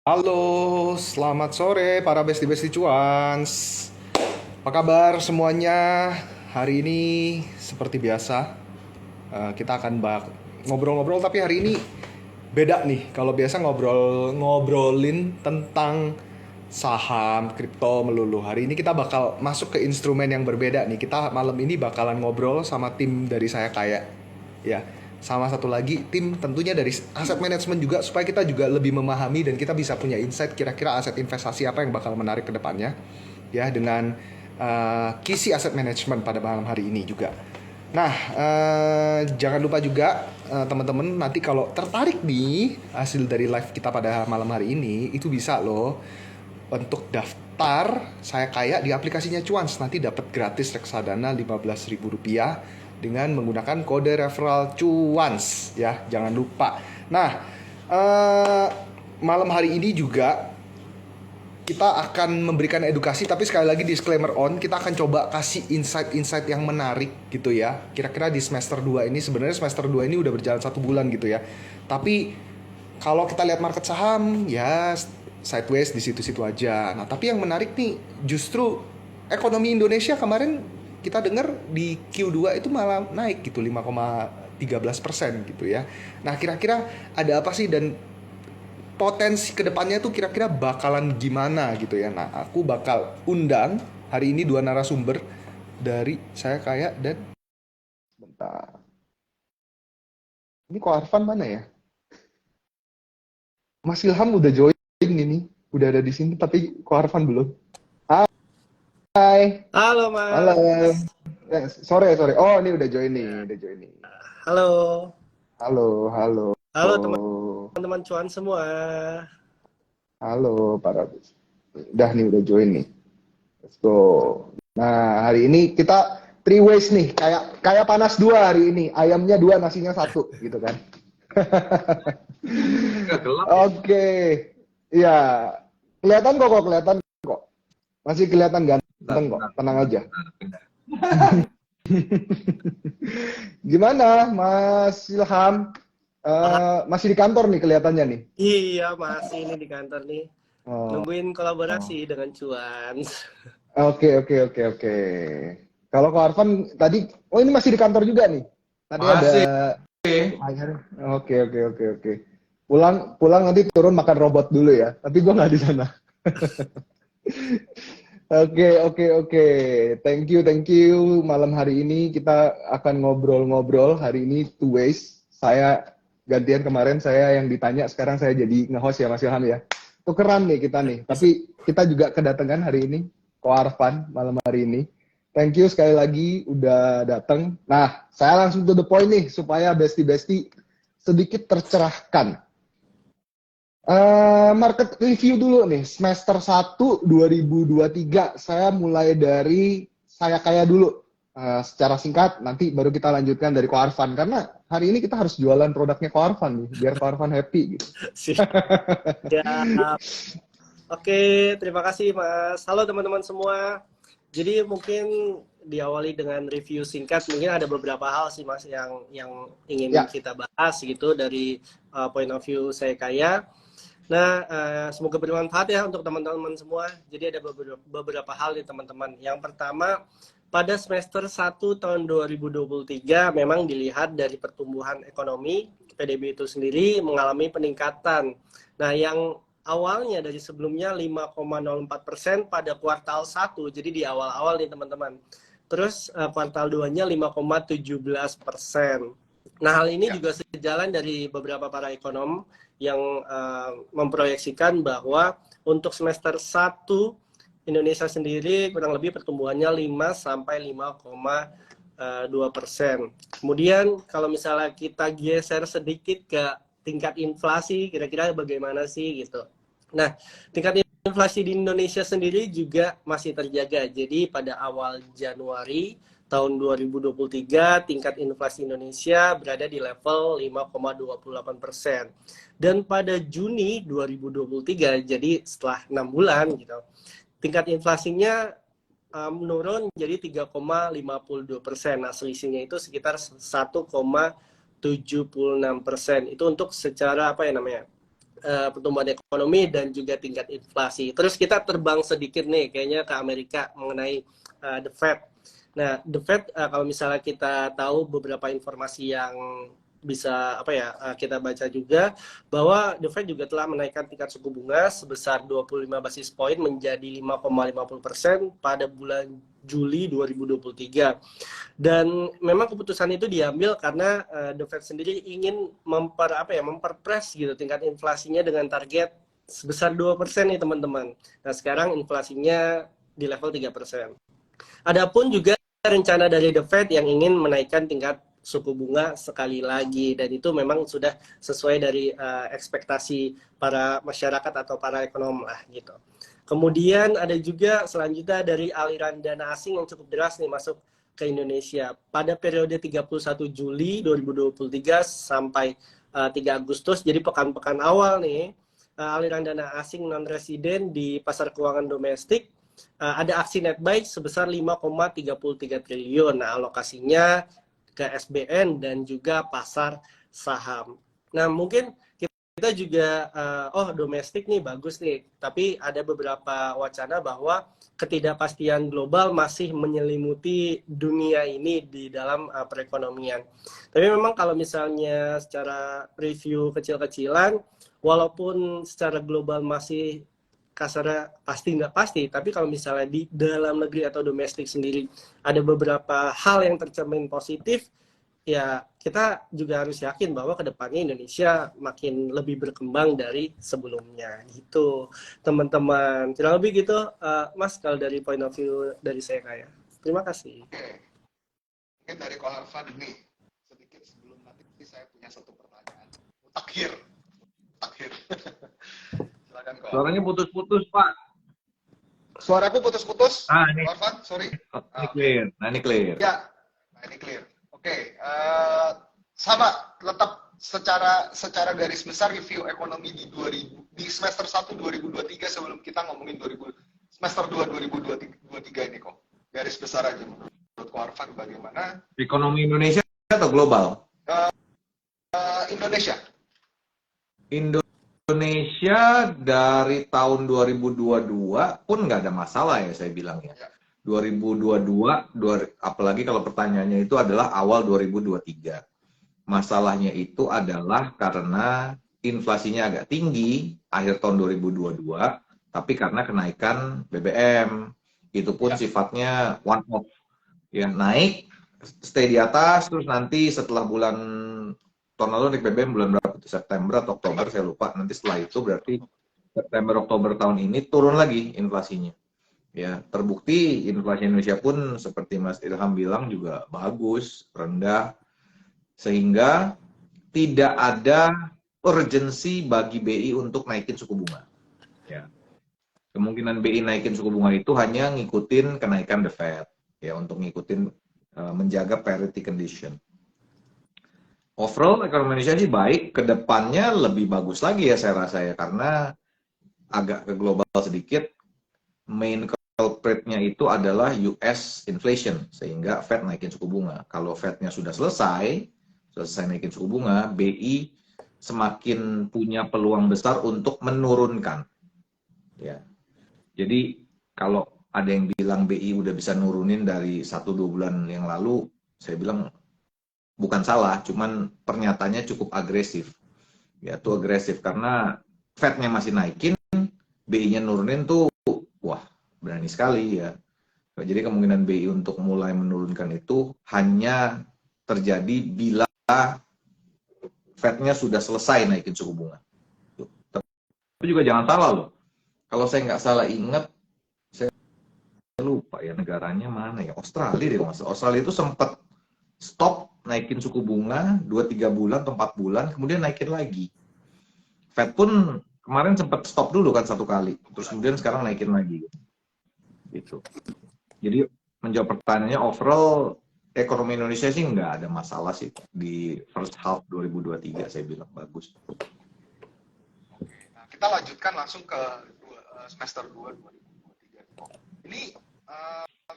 Halo, selamat sore para besti-besti cuans. Apa kabar semuanya? Hari ini seperti biasa, kita akan ngobrol-ngobrol tapi hari ini beda nih. Kalau biasa ngobrolin tentang saham, kripto melulu. Hari ini kita bakal masuk ke instrumen yang berbeda nih. Kita malam ini bakalan ngobrol sama tim dari Saya Kaya. Ya, sama satu lagi tim tentunya dari aset management juga supaya kita juga lebih memahami dan kita bisa punya insight kira-kira aset investasi apa yang bakal menarik ke depannya ya dengan Kisi Aset Management pada malam hari ini juga. Nah, jangan lupa juga teman-teman nanti kalau tertarik nih hasil dari live kita pada malam hari ini itu bisa loh untuk daftar Saya Kaya di aplikasinya Cuans. Nanti dapat gratis reksadana Rp15.000 dengan menggunakan kode referral Cuans ya, jangan lupa. Nah, eh, malam hari ini juga kita akan memberikan edukasi, tapi sekali lagi disclaimer on, kita akan coba kasih insight-insight yang menarik gitu ya. Kira-kira di semester 2 ini, sebenarnya semester 2 ini udah berjalan 1 bulan gitu ya. Tapi kalau kita lihat market saham ya sideways di situ-situ aja. Nah, tapi yang menarik nih justru ekonomi Indonesia kemarin kita dengar di Q2 itu malah naik gitu 5,13% gitu ya. Nah, kira-kira ada apa sih dan potensi kedepannya tuh kira-kira bakalan gimana gitu ya. Nah, aku bakal undang hari ini dua narasumber dari Saya Kaya dan bentar. Ini kok Arfan mana ya? Mas Ilham udah join ini, udah ada di sini tapi kok Arfan belum. Hai, Halo malam. Mas, Sore, sore. Oh, ini udah join nih, udah join nih. halo, Halo, halo. halo teman-teman cuan semua. Halo, para. Udah nih, udah join nih. Let's go. Nah, hari ini kita three ways nih, kayak kayak panas dua hari ini. Ayamnya dua, nasinya satu, gitu kan. Nggak gelap ya? Oke, iya. Kelihatan kok, kelihatan kok. Masih kelihatan Bentar, ganteng kok. bentar, Tenang bentar, aja. bentar, bentar. Gimana, Mas Ilham? Ah, Masih di kantor nih kelihatannya nih. iya masih ini di kantor nih, Oh, nungguin kolaborasi oh. dengan cuan. Oke, oke, oke, oke. Kalau Ko Arfan tadi, oh ini masih di kantor juga nih. Tadi ada Masih. akhirnya. Oke, oke, oke, oke. Pulang, pulang nanti turun makan robot dulu ya. Tapi gua nggak di sana. Oke, oke, oke. Thank you, thank you. Malam hari ini kita akan ngobrol-ngobrol. Hari ini two ways. Saya gantian kemarin saya yang ditanya, sekarang saya jadi nge-host ya Mas Ilham ya. Tukeran nih kita nih. Tapi kita juga kedatangan hari ini Ko Arfan malam hari ini. Thank you sekali lagi udah datang. Nah, saya langsung to the point nih supaya besti-besti sedikit tercerahkan. Market review dulu nih, semester 1 2023. Saya mulai dari Saya Kaya dulu. Secara singkat, nanti baru kita lanjutkan dari Ko Arfan. Karena hari ini kita harus jualan produknya Ko Arfan nih, biar Ko Arfan happy gitu. Siap. Oke, terima kasih Mas. Halo teman-teman semua. Jadi mungkin diawali dengan review singkat. Mungkin ada beberapa hal sih Mas yang ingin Ya, kita bahas gitu dari point of view saya kaya. Nah, semoga bermanfaat ya untuk teman-teman semua. Jadi ada beberapa hal nih teman-teman. Yang pertama, pada semester 1 tahun 2023 memang dilihat dari pertumbuhan ekonomi, PDB itu sendiri mengalami peningkatan. Nah, yang awalnya dari sebelumnya 5,04% pada kuartal 1, jadi di awal-awal nih teman-teman. Terus kuartal 2-nya 5,17%. Nah, hal ini ya, juga sejalan dari beberapa para ekonom yang memproyeksikan bahwa untuk semester 1 Indonesia sendiri kurang lebih pertumbuhannya 5 sampai 5,2%. Kemudian kalau misalnya kita geser sedikit ke tingkat inflasi, kira-kira bagaimana sih gitu. Nah, tingkat inflasi di Indonesia sendiri juga masih terjaga. Jadi pada awal Januari tahun 2023 tingkat inflasi Indonesia berada di level 5,28%. Dan pada Juni 2023, jadi setelah 6 bulan gitu, tingkat inflasinya menurun jadi 3,52%. Nah, selisihnya itu sekitar 1,76%. Itu untuk secara apa ya namanya? pertumbuhan ekonomi dan juga tingkat inflasi. Terus kita terbang sedikit nih kayaknya ke Amerika mengenai The Fed. Nah, The Fed kalau misalnya kita tahu beberapa informasi yang bisa kita baca juga bahwa The Fed juga telah menaikkan tingkat suku bunga sebesar 25 basis poin menjadi 5,50% pada bulan Juli 2023. Dan memang keputusan itu diambil karena The Fed sendiri ingin memperpres gitu tingkat inflasinya dengan target sebesar 2% nih teman-teman. Nah, sekarang inflasinya di level 3%. Adapun juga rencana dari The Fed yang ingin menaikkan tingkat suku bunga sekali lagi, dan itu memang sudah sesuai dari ekspektasi para masyarakat atau para ekonom lah gitu. Kemudian ada juga selanjutnya dari aliran dana asing yang cukup deras nih masuk ke Indonesia. Pada periode 31 Juli 2023 sampai 3 Agustus, jadi pekan-pekan awal nih, aliran dana asing non-residen di pasar keuangan domestik ada aksi net buy sebesar 5,33 triliun. Nah, alokasinya ke SBN dan juga pasar saham. Nah, mungkin kita juga domestik nih bagus nih, tapi ada beberapa wacana bahwa ketidakpastian global masih menyelimuti dunia ini di dalam perekonomian. Tapi memang kalau misalnya secara review kecil-kecilan, walaupun secara global masih kasarnya pasti nggak pasti, tapi kalau misalnya di dalam negeri atau domestik sendiri ada beberapa hal yang tercermin positif, ya kita juga harus yakin bahwa kedepannya Indonesia makin lebih berkembang dari sebelumnya gitu teman-teman. Kurang lebih gitu Mas kalau dari point of view dari saya kayak. Terima kasih. Oke, mungkin dari Ko Harfan ini sedikit sebelum nanti saya punya satu pertanyaan. Takhir. Silakan Ko. Suaranya putus-putus, Pak. Suaraku putus-putus. Ini. Ko Harfan, sorry. Ini clear. Nah, ini clear. Ya, ini clear. Oke, sama tetap secara garis besar review ekonomi di semester 1 2023 sebelum kita ngomongin semester 2 2023 ini kok. Garis besar aja menurut Ko Harfan bagaimana Ekonomi Indonesia atau global? Indonesia. Indonesia dari tahun 2022 pun nggak ada masalah ya, saya bilang ya. 2022, apalagi kalau pertanyaannya itu adalah awal 2023. Masalahnya itu adalah karena inflasinya agak tinggi akhir tahun 2022, tapi karena kenaikan BBM, itu pun sifatnya one off. Ya, naik, stay di atas, terus nanti setelah bulan tahun lalu naik BBM bulan berapa? September atau Oktober, saya lupa. Nanti setelah itu berarti September, Oktober tahun ini turun lagi inflasinya. Ya, terbukti inflasi Indonesia pun seperti Mas Ilham bilang juga bagus, rendah, sehingga tidak ada urgensi bagi BI untuk naikin suku bunga. Ya. Kemungkinan BI naikin suku bunga itu hanya ngikutin kenaikan The Fed, ya, untuk ngikutin menjaga parity condition. Overall ekonomi Indonesia sih baik, kedepannya lebih bagus lagi ya saya rasa ya, karena agak ke global sedikit, main culprit-nya itu adalah US inflation, sehingga Fed naikin suku bunga. Kalau Fed-nya sudah selesai naikin suku bunga, BI semakin punya peluang besar untuk menurunkan. Ya. Jadi kalau ada yang bilang BI udah bisa nurunin dari 1-2 bulan yang lalu, saya bilang bukan salah, cuman pernyataannya cukup agresif. Ya, itu agresif karena Fed-nya masih naikin, BI-nya nurunin tuh, wah, berani sekali ya. Jadi kemungkinan BI untuk mulai menurunkan itu hanya terjadi bila Fed-nya sudah selesai naikin suku bunga. Tapi juga jangan salah loh. Kalau saya nggak salah ingat, saya lupa ya negaranya mana ya. Australia deh. Australia itu sempat stop naikin suku bunga 2-3 bulan atau 4 bulan, kemudian naikin lagi. Fed pun kemarin sempat stop dulu kan 1 kali. Terus kemudian sekarang naikin lagi. Gitu. Jadi menjawab pertanyaannya, overall ekonomi Indonesia sih nggak ada masalah sih di first half 2023, saya bilang bagus. Nah, kita lanjutkan langsung ke semester 2 2023. Ini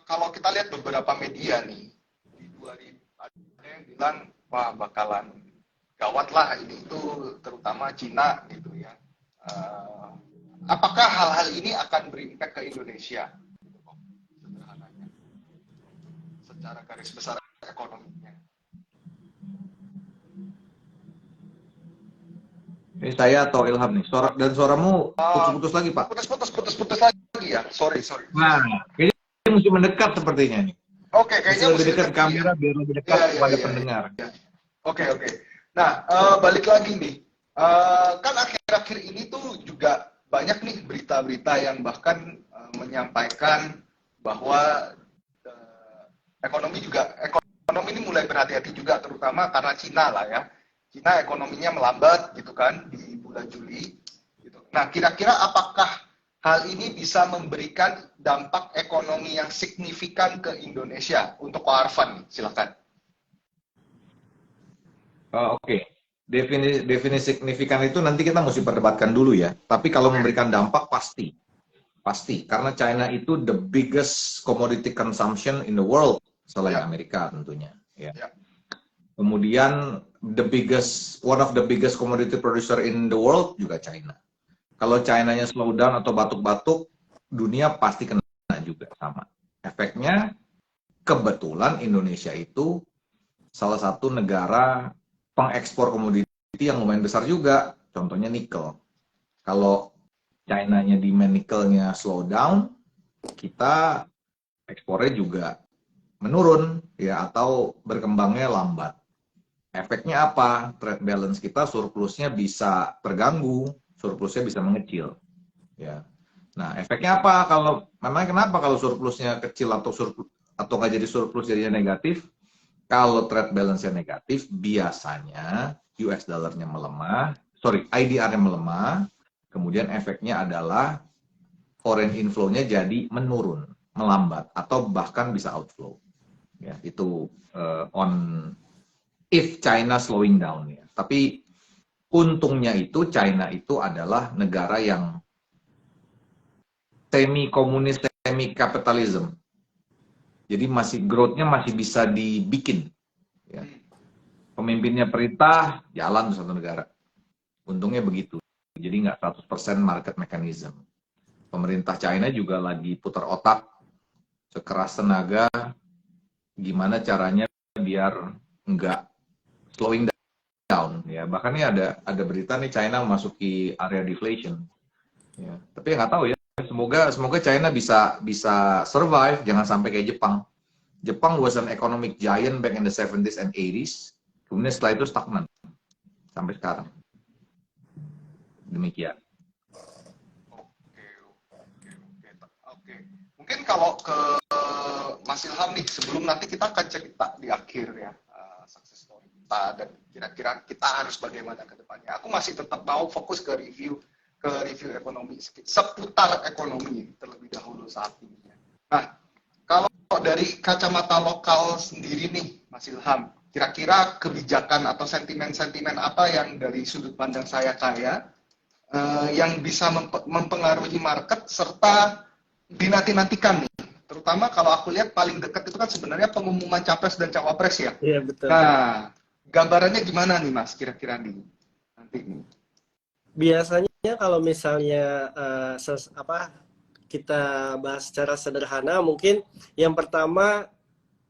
kalau kita lihat beberapa media nih di 2000 ada yang bilang wah bakalan gawat lah ini itu, terutama Cina gitu ya. apakah hal-hal ini akan berimpact ke Indonesia? Sederhananya, secara garis besar ekonominya. Ini saya atau Ilham nih. Suaramu putus-putus lagi, Pak. Putus lagi ya. Sorry. Nah, kayaknya mesti mendekat sepertinya nih. Oke, Mesti kayaknya lebih dekat kamera ya. biar lebih dekat kepada pendengar. Oke. Nah, balik lagi nih. Kan akhir-akhir ini tuh juga banyak nih berita-berita yang bahkan menyampaikan bahwa ekonomi ini mulai berhati-hati juga, terutama karena Cina lah ya. Cina ekonominya melambat gitu kan di bulan Juli. Gitu. Nah, kira-kira apakah hal ini bisa memberikan dampak ekonomi yang signifikan ke Indonesia? Untuk Ko Arfan, silakan. Oke. Definisi signifikan itu nanti kita mesti perdebatkan dulu ya. Tapi kalau memberikan dampak pasti. Karena China itu the biggest commodity consumption in the world selain Amerika tentunya. Ya. Kemudian one of the biggest commodity producer in the world juga China. Kalau China-nya slow down atau batuk-batuk, dunia pasti kena juga sama. Efeknya kebetulan Indonesia itu salah satu negara pengekspor komoditi yang lumayan besar juga, contohnya nikel. Kalau China-nya demand nikelnya slow down, kita ekspornya juga menurun ya atau berkembangnya lambat. Efeknya apa? Trade balance kita surplusnya bisa terganggu, surplusnya bisa mengecil. Ya. Nah, efeknya apa kenapa kalau surplusnya kecil atau nggak jadi surplus jadinya negatif? Kalau trade balance-nya negatif, biasanya US dollar-nya melemah, IDR-nya melemah, kemudian efeknya adalah foreign inflow-nya jadi menurun, melambat, atau bahkan bisa outflow. Ya, itu if China slowing down ya. Tapi untungnya itu China itu adalah negara yang semi-komunis, semi-kapitalism. Jadi growth-nya masih bisa dibikin. Ya. Pemimpinnya perintah, jalan tuh satu negara. Untungnya begitu. Jadi nggak 100% market mechanism. Pemerintah China juga lagi putar otak, sekeras tenaga, gimana caranya biar nggak slowing down. Ya. Bahkan ini ada berita nih China memasuki area deflation. Ya. Tapi nggak tahu ya. Semoga China bisa survive, jangan sampai kayak Jepang. Jepang was an economic giant back in the 70s and 80s. Kemudian setelah itu stagnan sampai sekarang. Demikian. Oke. Mungkin kalau ke Mas Ilham nih, sebelum nanti kita akan cerita di akhir ya success story kita dan kira-kira kita harus bagaimana ke depannya. Aku masih tetap mau fokus ke review ekonomi seputar ekonomi terlebih dahulu saat ini. Nah, kalau dari kacamata lokal sendiri nih, Mas Ilham, kira-kira kebijakan atau sentimen-sentimen apa yang dari sudut pandang saya yang bisa mempengaruhi market serta dinanti-nantikan nih, terutama kalau aku lihat paling dekat itu kan sebenarnya pengumuman capres dan cawapres ya. Iya betul. Nah, gambarannya gimana nih Mas kira-kira nih nanti nih? Biasanya kalau misalnya kita bahas secara sederhana, mungkin yang pertama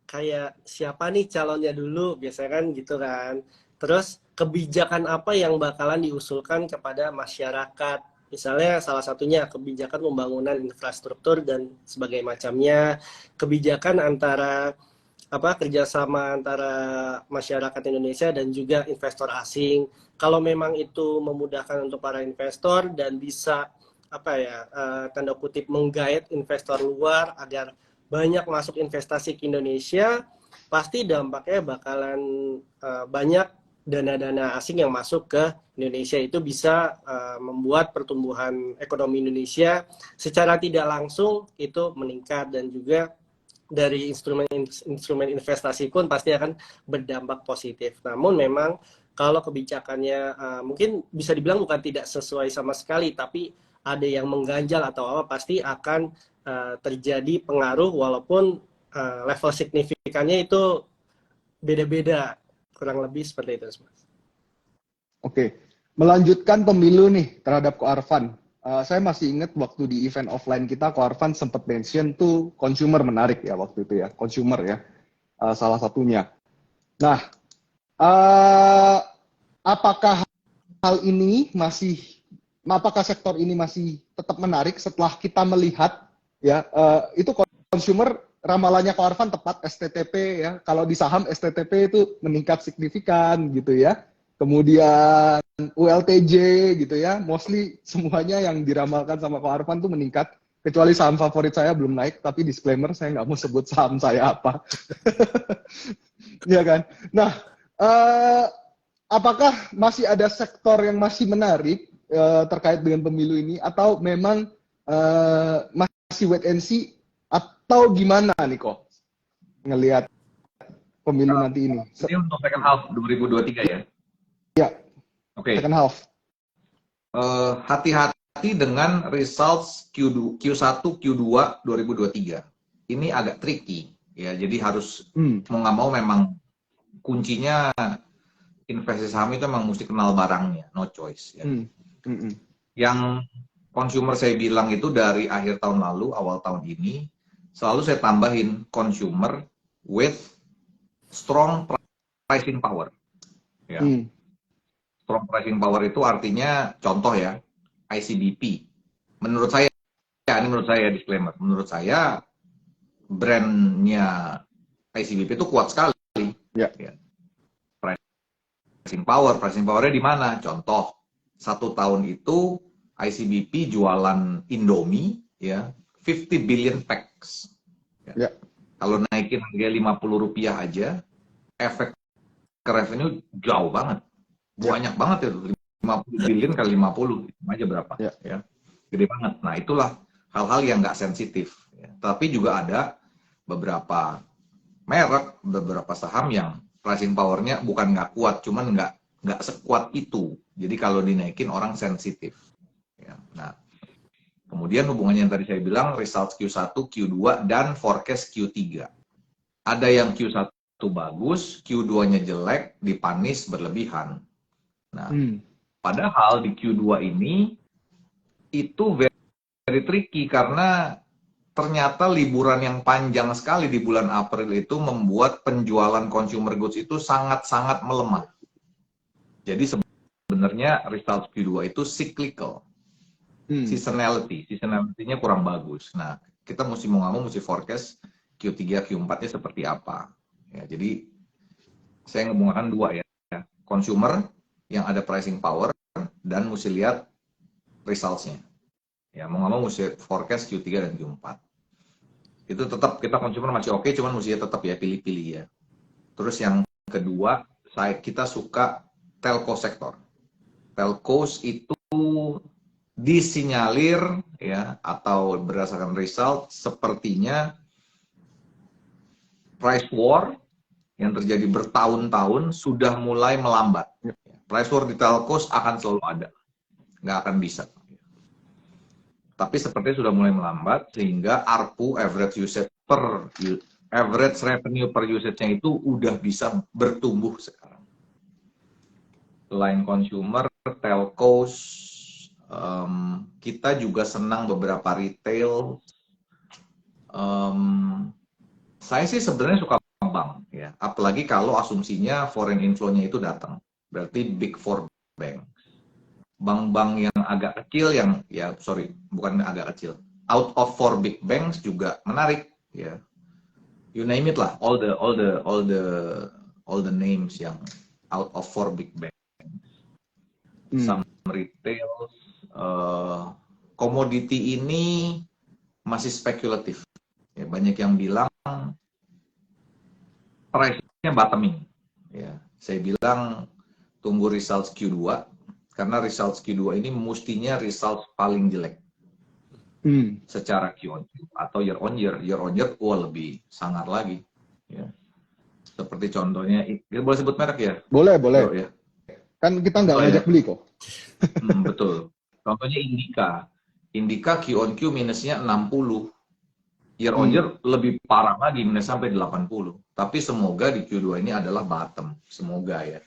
kayak siapa nih calonnya dulu, biasanya kan gitu kan. Terus kebijakan apa yang bakalan diusulkan kepada masyarakat. Misalnya salah satunya kebijakan pembangunan infrastruktur dan sebagainya macamnya. Kebijakan kerjasama antara masyarakat Indonesia dan juga investor asing. Kalau memang itu memudahkan untuk para investor dan bisa tanda kutip menggait investor luar agar banyak masuk investasi ke Indonesia, pasti dampaknya bakalan banyak dana-dana asing yang masuk ke Indonesia. Itu bisa membuat pertumbuhan ekonomi Indonesia secara tidak langsung itu meningkat, dan juga dari instrumen investasi pun pasti akan berdampak positif. Namun memang kalau kebijakannya mungkin bisa dibilang bukan tidak sesuai sama sekali, tapi ada yang mengganjal atau apa, pasti akan terjadi pengaruh, walaupun level signifikannya itu beda-beda, kurang lebih seperti itu, Mas. Oke. Melanjutkan pemilu nih terhadap Ko Arfan. Saya masih ingat waktu di event offline kita, Ko Arfan sempat mention tuh consumer menarik ya waktu itu ya, consumer ya, salah satunya. Nah, eh, apakah hal ini masih, apakah sektor ini masih tetap menarik setelah kita melihat ya, itu consumer ramalannya Ko Arfan tepat STTP ya, kalau di saham STTP itu meningkat signifikan gitu ya. Kemudian ULTJ gitu ya, mostly semuanya yang diramalkan sama Ko Arfan tuh meningkat. Kecuali saham favorit saya belum naik, tapi disclaimer saya nggak mau sebut saham saya apa. Ya kan? Nah, apakah masih ada sektor yang masih menarik terkait dengan pemilu ini, atau memang masih wait and see, atau gimana nih kok ngelihat pemilu nanti ini? Ini untuk second half 2023 ya? Ya, Oke. second half. Hati-hati dengan results Q1, Q2 2023. Ini agak tricky ya, jadi harus mau nggak mau memang kuncinya investasi saham itu memang mesti kenal barangnya, no choice. Ya. Yang consumer saya bilang itu dari akhir tahun lalu, awal tahun ini, selalu saya tambahin consumer with strong pricing power. Ya. Strong pricing power itu artinya, contoh ya, ICBP. Menurut saya, ini menurut saya disclaimer, menurut saya brandnya ICBP itu kuat sekali. Ya. Ya. Pricing powernya di mana? Contoh, 1 tahun itu ICBP jualan Indomie, ya, 50 billion packs. Ya. Kalau naikin harga Rp50 aja, efek ke revenue jauh banget. Banyak banget ya, 50 billion kali 50, aja berapa? Ya. Gede banget. Nah, itulah hal-hal yang nggak sensitif. Ya. Tapi juga ada beberapa merek, beberapa saham yang pricing powernya bukan nggak kuat, cuman nggak sekuat itu. Jadi kalau dinaikin orang sensitif. Ya. Nah, kemudian hubungannya yang tadi saya bilang, results Q1, Q2, dan forecast Q3. Ada yang Q1 bagus, Q2-nya jelek, dipanis berlebihan. Nah, padahal di Q2 ini itu very tricky karena ternyata liburan yang panjang sekali di bulan April itu membuat penjualan consumer goods itu sangat-sangat melemah. Jadi sebenarnya results Q2 itu cyclical. Seasonality-nya kurang bagus. Nah, kita mesti mau nggak mau mesti forecast Q3, Q4-nya seperti apa. Ya, jadi saya ngomongkan 2 ya. Consumer yang ada pricing power dan mesti lihat results-nya. Ya, mau nggak mau mesti forecast Q3 dan Q4. Itu tetap kita consumer masih oke, cuman mesti tetap ya pilih-pilih ya. Terus yang kedua, kita suka telco sektor. Telcos itu disinyalir ya atau berdasarkan result sepertinya price war yang terjadi bertahun-tahun sudah mulai melambat. Price war di telcos akan selalu ada, nggak akan bisa. Tapi sepertinya sudah mulai melambat sehingga ARPU average revenue per usage-nya itu udah bisa bertumbuh sekarang. Selain consumer, telcos, kita juga senang beberapa retail. Saya sih sebenarnya suka bank ya, apalagi kalau asumsinya foreign inflow-nya itu datang. Berarti big four bank. Bank-bank yang agak kecil bukan agak kecil. Out of 4 big banks juga menarik ya. You name it lah, all the names yang out of 4 big banks. Some retail, komoditi ini masih spekulatif. Ya, banyak yang bilang price-nya bottoming. Ya, saya bilang tunggu results Q2 karena results Q2 ini mestinya results paling jelek. Secara Q-on-Q atau year-on-year. Year-on-year lebih sangar lagi. Ya. Seperti contohnya, boleh sebut merek ya? Boleh. Ya. Kan kita nggak ngajak beli kok. Betul. Contohnya Indika Q-on-Q minusnya 60. Year-on-year lebih parah lagi, minus sampai 80. Tapi semoga di Q2 ini adalah bottom. Semoga ya.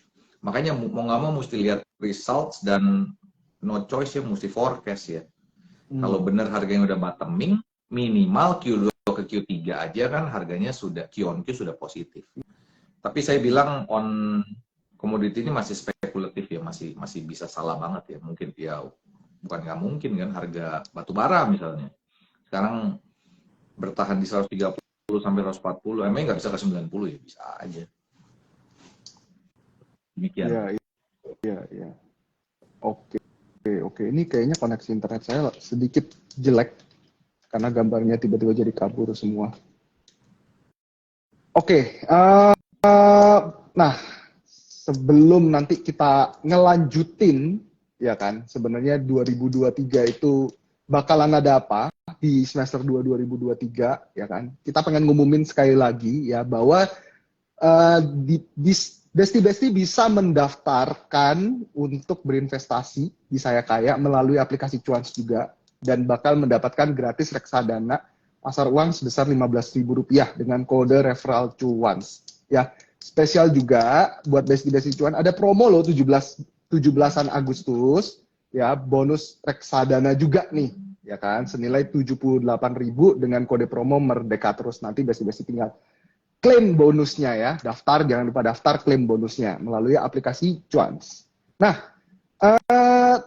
Makanya mau nggak mau mesti lihat results dan no choice ya, mesti forecast ya. Kalau benar harganya udah bottoming, minimal Q2 ke Q3 aja kan harganya sudah Q on Q sudah positif. Tapi saya bilang on komoditi ini masih spekulatif ya, masih bisa salah banget ya. Mungkin ya bukan nggak mungkin kan, harga batu bara misalnya sekarang bertahan di 130 sampai 140, emangnya nggak bisa ke 90 ya? Bisa aja. Demikian. Iya, iya, iya. Oke, oke. Ini kayaknya koneksi internet saya sedikit jelek karena gambarnya tiba-tiba jadi kabur semua. Oke, nah sebelum nanti kita ngelanjutin, ya kan, sebenarnya 2023 itu bakalan ada apa di semester 2 2023, ya kan? Kita pengen ngumumin sekali lagi ya bahwa Besti bisa mendaftarkan untuk berinvestasi di Saya Kaya melalui aplikasi Cuans juga dan bakal mendapatkan gratis reksadana pasar uang sebesar Rp15.000 dengan kode referral Cuans. Ya, spesial juga buat Besti Cuan ada promo loh 17-an Agustus ya, bonus reksadana juga nih ya kan, senilai 78.000 dengan kode promo Merdeka Terus. Nanti Besti tinggal klaim bonusnya ya, daftar, jangan lupa daftar klaim bonusnya melalui aplikasi Cuans. Nah,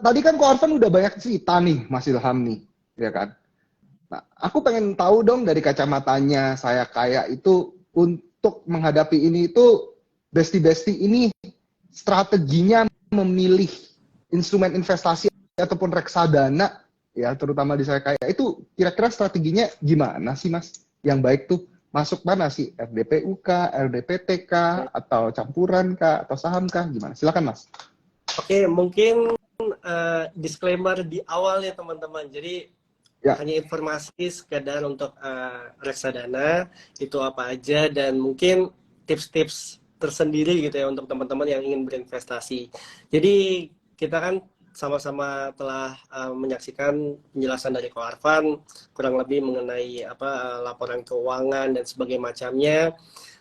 tadi kan Ko Arfan udah banyak cerita nih, Mas Ilham nih, ya kan? Nah, aku pengen tahu dong dari kacamatanya Saya Kaya itu untuk menghadapi ini itu Besti ini strateginya memilih instrumen investasi ataupun reksadana ya, terutama di Saya Kaya itu kira-kira strateginya gimana sih Mas? Yang baik tuh masuk mana sih? RDPU kah, RDPT kah, atau campuran kah, atau saham kah? Gimana? Silakan Mas. Oke, mungkin disclaimer di awal ya teman-teman. Jadi Ya. hanya informasi sekedar untuk reksadana itu apa aja, dan mungkin tips-tips tersendiri gitu ya untuk teman-teman yang ingin berinvestasi. Jadi kita kan sama-sama telah menyaksikan penjelasan dari Ko Arfan kurang lebih mengenai laporan keuangan dan sebagainya macamnya.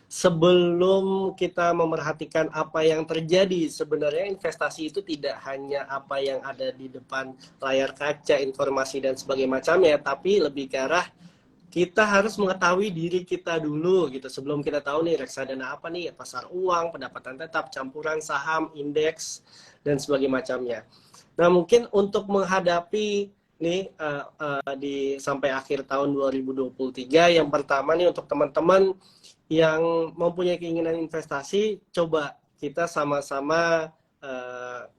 Sebelum kita memerhatikan apa yang terjadi, sebenarnya investasi itu tidak hanya apa yang ada di depan layar kaca, informasi dan sebagainya macamnya, tapi lebih ke arah kita harus mengetahui diri kita dulu gitu. Sebelum kita tahu nih reksadana apa nih, pasar uang, pendapatan tetap, campuran, saham, indeks dan sebagainya macamnya. Nah, mungkin untuk menghadapi nih sampai akhir tahun 2023, yang pertama nih untuk teman-teman yang mempunyai keinginan investasi, coba kita sama-sama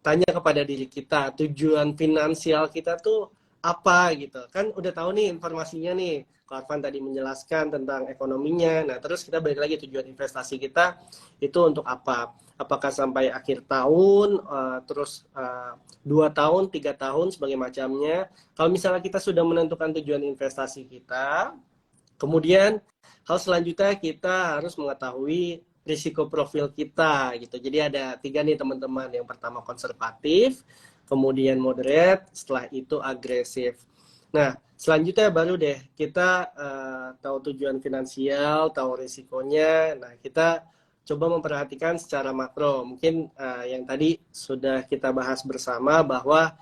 tanya kepada diri kita, tujuan finansial kita tuh apa gitu. Kan udah tahu nih informasinya nih, Ko Arfan tadi menjelaskan tentang ekonominya. Nah, terus kita balik lagi, tujuan investasi kita itu untuk apa? Apakah sampai akhir tahun, terus 2 tahun, 3 tahun, sebagai macamnya. Kalau misalnya kita sudah menentukan tujuan investasi kita, kemudian hal selanjutnya kita harus mengetahui risiko profil kita gitu. Jadi ada 3 nih teman-teman. Yang pertama konservatif, kemudian moderate, setelah itu agresif. Nah, selanjutnya baru deh kita tahu tujuan finansial, tahu risikonya. Nah, kita coba memperhatikan secara makro. Mungkin yang tadi sudah kita bahas bersama bahwa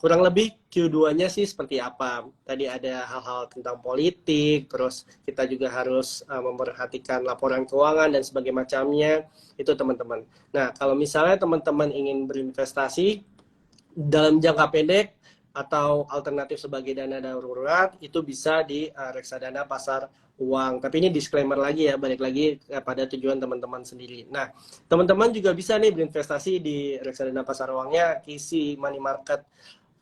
kurang lebih Q2-nya sih seperti apa. Tadi ada hal-hal tentang politik, terus kita juga harus memperhatikan laporan keuangan dan sebagainya macamnya. Itu teman-teman. Nah, kalau misalnya teman-teman ingin berinvestasi dalam jangka pendek atau alternatif sebagai dana darurat, itu bisa di reksadana pasar uang. Tapi ini disclaimer lagi ya, balik lagi pada tujuan teman-teman sendiri. Nah, teman-teman juga bisa nih berinvestasi di reksadana pasar uangnya, KISI Money Market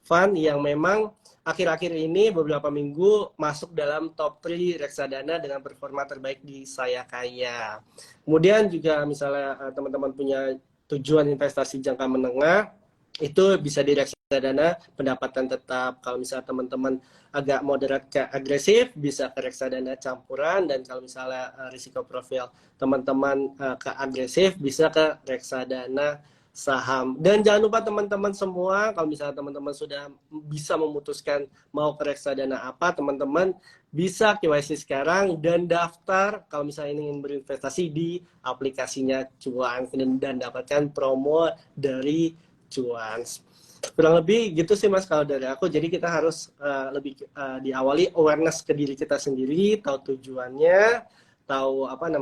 Fund, yang memang akhir-akhir ini beberapa minggu masuk dalam top 3 reksadana dengan performa terbaik di Saya Kaya. Kemudian juga misalnya teman-teman punya tujuan investasi jangka menengah, itu bisa di reksadana pendapatan tetap. Kalau misalnya teman-teman agak moderat ke agresif, bisa ke reksadana campuran. Dan kalau misalnya risiko profil teman-teman ke agresif, bisa ke reksadana saham. Dan jangan lupa teman-teman semua, kalau misalnya teman-teman sudah bisa memutuskan mau ke reksadana apa, teman-teman bisa KYC sekarang dan daftar kalau misalnya ingin berinvestasi di aplikasinya Cuans dan dapatkan promo dari Cuans. Kurang lebih gitu sih Mas kalau dari aku. Jadi kita harus lebih diawali awareness ke diri kita sendiri, tahu tujuannya, tahu apa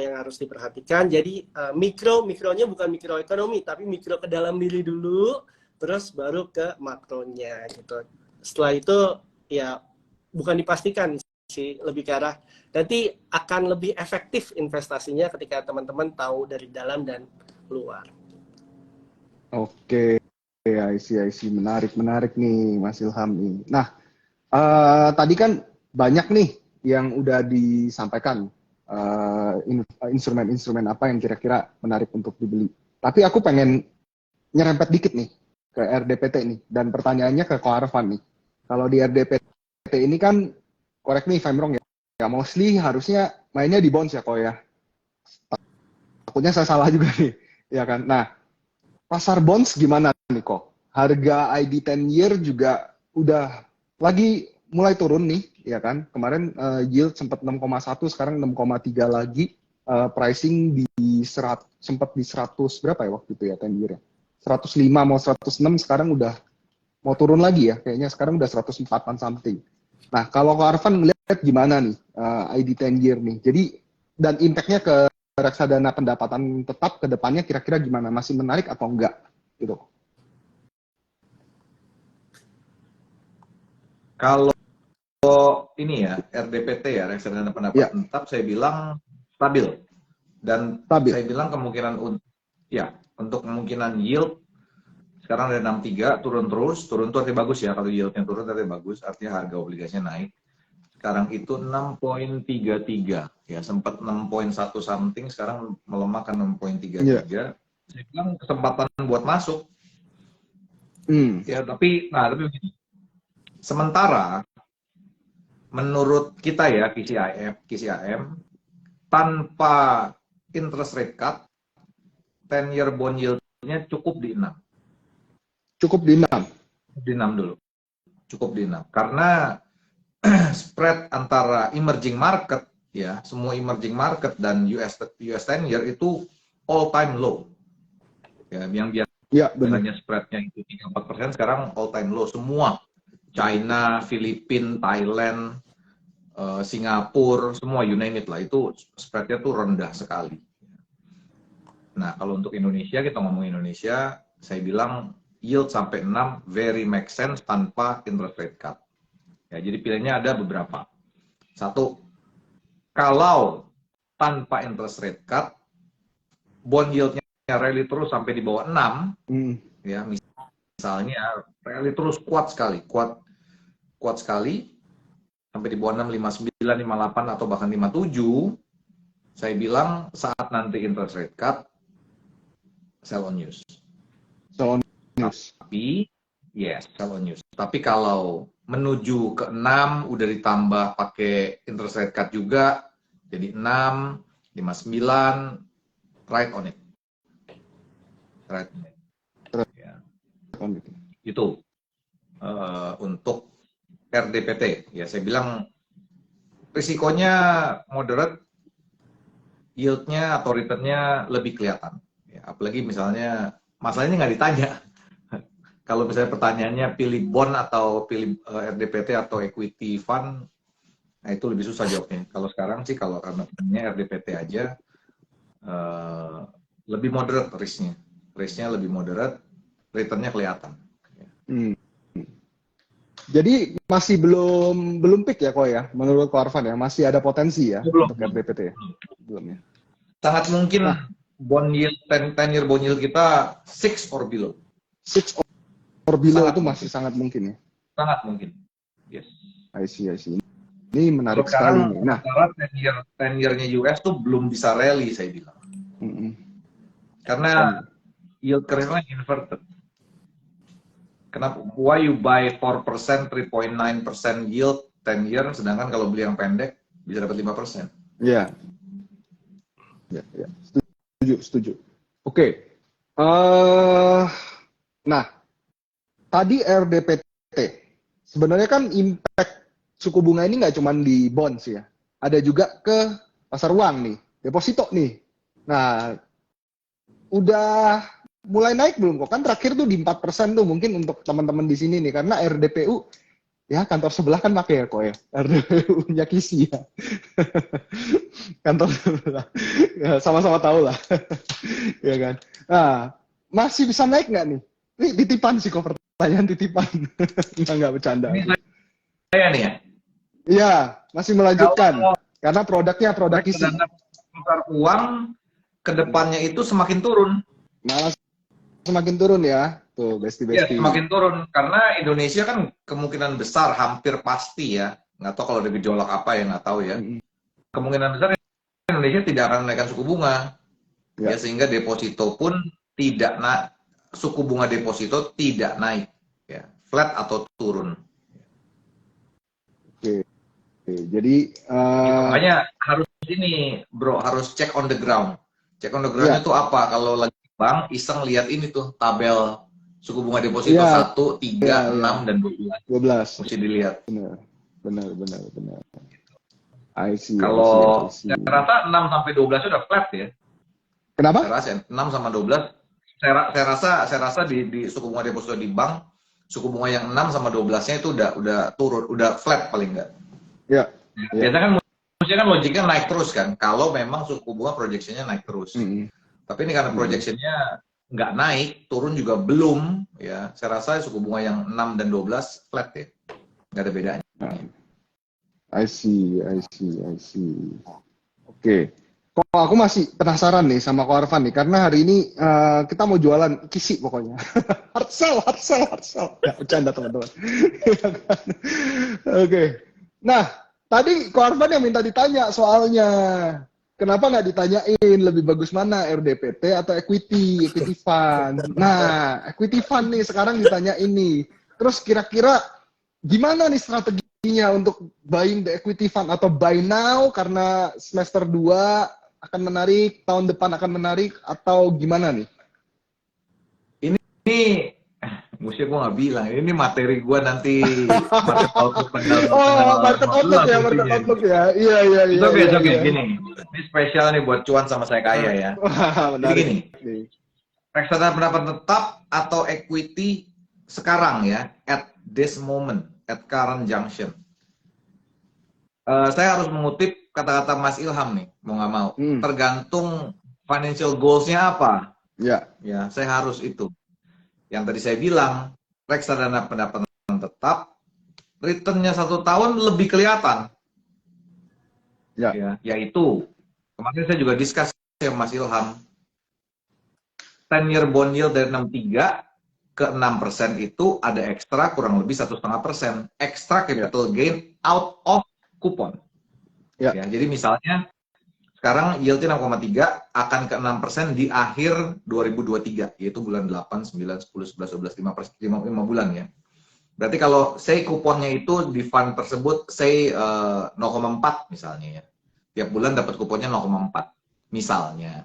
yang harus diperhatikan. Jadi mikronya bukan mikroekonomi, tapi mikro ke dalam diri dulu, terus baru ke makronya gitu. Setelah itu ya bukan dipastikan sih, lebih ke arah nanti akan lebih efektif investasinya ketika teman-teman tahu dari dalam dan luar. Oke, I see. Menarik nih Mas Ilham nih. Nah, tadi kan banyak nih yang udah disampaikan instrumen-instrumen apa yang kira-kira menarik untuk dibeli. Tapi aku pengen nyerempet dikit nih ke RDPT nih, dan pertanyaannya ke Ko Arfan nih. Kalau di RDPT ini kan, correct me if I'm wrong ya, mostly harusnya mainnya di bonds ya Ko ya. Takutnya saya salah juga nih, ya kan. Nah, pasar bonds gimana nih Ko? Harga ID 10 year juga udah lagi mulai turun nih, ya kan? Kemarin yield sempat 6,1, sekarang 6,3 lagi. Pricing sempat di 100 berapa ya waktu itu ya 10 year ya? 105 mau 106, sekarang udah mau turun lagi ya. Kayaknya sekarang udah 104 something. Nah, kalau Ko Arfan melihat gimana nih ID 10 year nih? Jadi, dan impact-nya ke reksadana pendapatan tetap ke depannya kira-kira gimana? Masih menarik atau enggak? Gitu. Kalau ini ya, RDPT ya, reksadana pendapatan tetap, saya bilang stabil. Dan saya bilang kemungkinan untuk kemungkinan yield sekarang dari 63 turun terus, turun tuh artinya bagus ya, kalau yieldnya turun artinya bagus, artinya harga obligasinya naik. Sekarang itu 6,33 ya, sempat 6,1 something, sekarang melemah ke 6,33. Saya bilang kesempatan buat masuk. Ya, tapi begini. Sementara menurut kita ya KCIM tanpa interest rate cut 10 year bond yield-nya cukup di 6. Cukup di 6 dulu. Cukup di 6. Karena spread antara emerging market ya, semua emerging market dan US 10 year itu all time low. Ya, yang biasanya spreadnya itu 3-4%, sekarang all time low semua. China, Filipina, Thailand, Singapura, semua you name it lah, itu spreadnya tuh rendah sekali. Nah, kalau untuk Indonesia, kita ngomong Indonesia, saya bilang yield sampai 6 very make sense tanpa interest rate cut. Ya, jadi pilihannya ada beberapa. Satu, kalau tanpa interest rate cut, bond yield-nya rally terus sampai di bawah 6, ya misalnya rally terus kuat sekali sampai di bawah 6, 59, 58 atau bahkan 57, saya bilang saat nanti interest rate cut, sell on news. Tapi sell on news. Tapi kalau menuju ke 6 udah ditambah pakai interest rate cut juga, jadi 6, 59, right on it. Ya. Itu untuk RDPT. Ya, saya bilang risikonya moderate, yield-nya atau return-nya lebih kelihatan. Ya, apalagi misalnya, masalahnya nggak ditanya. Kalau misalnya pertanyaannya pilih bond atau pilih RDPT atau equity fund, nah itu lebih susah jawabnya. Kalau sekarang sih, kalau karena RDPT aja, lebih moderate risk-nya. Risk-nya lebih moderate, return-nya kelihatan. Jadi masih belum peak ya Ko ya, menurut Ko Arfan ya, masih ada potensi ya untuk RDPT ya? Belum ya? Sangat mungkin bond yield, 10 year bond yield kita 6 or below. 6 or below sangat itu masih sangat mungkin ya? Sangat mungkin, yes. I see. Ini menarik sekali nih. Nah, 10 year-nya US tuh belum bisa rally, saya bilang. Karena yield curve-nya inverted. Kenapa? Why you buy 4%, 3.9% yield 10 year, sedangkan kalau beli yang pendek bisa dapat 5%. Iya. Ya. Setuju. Oke. eh nah, tadi RDPT. Sebenarnya kan impact suku bunga ini nggak cuma di bonds ya. Ada juga ke pasar uang nih, deposito nih. Nah, udah mulai naik belum kok? Kan terakhir tuh di 4% tuh mungkin untuk teman-teman di sini nih. Karena RDPU, ya kantor sebelah kan pakai ya kok ya. RDPU-nya Kisi ya. Kantor sebelah. Ya, sama-sama tahu lah. Ya kan. Nah, masih bisa naik nggak nih? Ini titipan sih kok, pertanyaan titipan. Nggak bercanda. Ini saya nih ya. Iya, masih melanjutkan. Kalau Karena produknya produk isi. reksadana pasar uang ke depannya itu semakin turun. Malah semakin turun ya. Tuh, Ya, besti-besti. semakin turun karena Indonesia kan kemungkinan besar hampir pasti ya. Nggak tahu kalau ada gejolak apa ya, nggak tahu ya. Mm-mm. Kemungkinan besar Indonesia tidak akan menaikkan suku bunga. Ya. Ya, sehingga deposito pun tidak naik, suku bunga deposito tidak naik, ya, flat atau turun. Oke. Oke. Jadi, Gitu. Makanya harus ini, bro, harus check on the ground. Check on the ground ya, itu apa? Kalau lagi bank iseng lihat ini tuh tabel suku bunga deposito ya, 1, 3, ya, 6 dan 12. 12. Mesti dilihat. Benar. Benar. I see. Kalau saya rasa 6 sampai 12 sudah flat ya. Kenapa? Saya rasa 6 sama 12 saya rasa di suku bunga deposito di bank suku bunga yang 6 sama 12-nya itu udah turun, udah flat paling enggak. Ya. Biasanya kan mestinya kan logiknya naik terus kan kalau memang suku bunga proyeksinya naik terus. Mm-mm. Tapi ini karena proyeksinya nggak naik, turun juga belum, ya. Saya rasa suku bunga yang 6 dan 12 flat ya. Nggak ada bedanya. I see. Oke. Kok aku masih penasaran nih sama Ko Arfan nih, karena hari ini kita mau jualan Kisi pokoknya. Hard sell. Nggak, bercanda teman-teman. Oke. Nah, tadi Ko Arfan yang minta ditanya soalnya. Kenapa nggak ditanyain lebih bagus mana, RDPT atau equity fund? Nah, equity fund nih sekarang ditanya ini. Terus kira-kira gimana nih strateginya untuk buying the equity fund, atau buy now karena semester 2 akan menarik, tahun depan akan menarik, atau gimana nih? Ini mesti gue nggak bilang, ini materi gue nanti market outlook Market outlook ya. Iya. Itu besok ya, gini. Ini spesial nih buat cuan sama saya kaya ya. Wah, Jadi gini, nih. reksadana pendapat tetap atau equity sekarang ya, at this moment, at current junction. Saya harus mengutip kata-kata Mas Ilham nih, mau nggak mau. Tergantung financial goals-nya apa. Ya. Ya, saya harus itu. Yang tadi saya bilang, reksadana pendapatan tetap, return-nya 1 tahun lebih kelihatan. Ya. Yaitu, kemarin saya juga discuss sama Mas Ilham, 10-year bond yield dari 6,3 ke 6% itu ada ekstra kurang lebih 1,5%. Ekstra capital gain out of coupon. Ya. Jadi misalnya, sekarang yieldnya 6,3 akan ke 6% di akhir 2023, yaitu bulan 8, 9, 10, 11, 12, 5 bulan ya. Berarti kalau say kuponnya itu di fund tersebut say 0,4 misalnya ya. Tiap bulan dapat kuponnya 0,4 misalnya.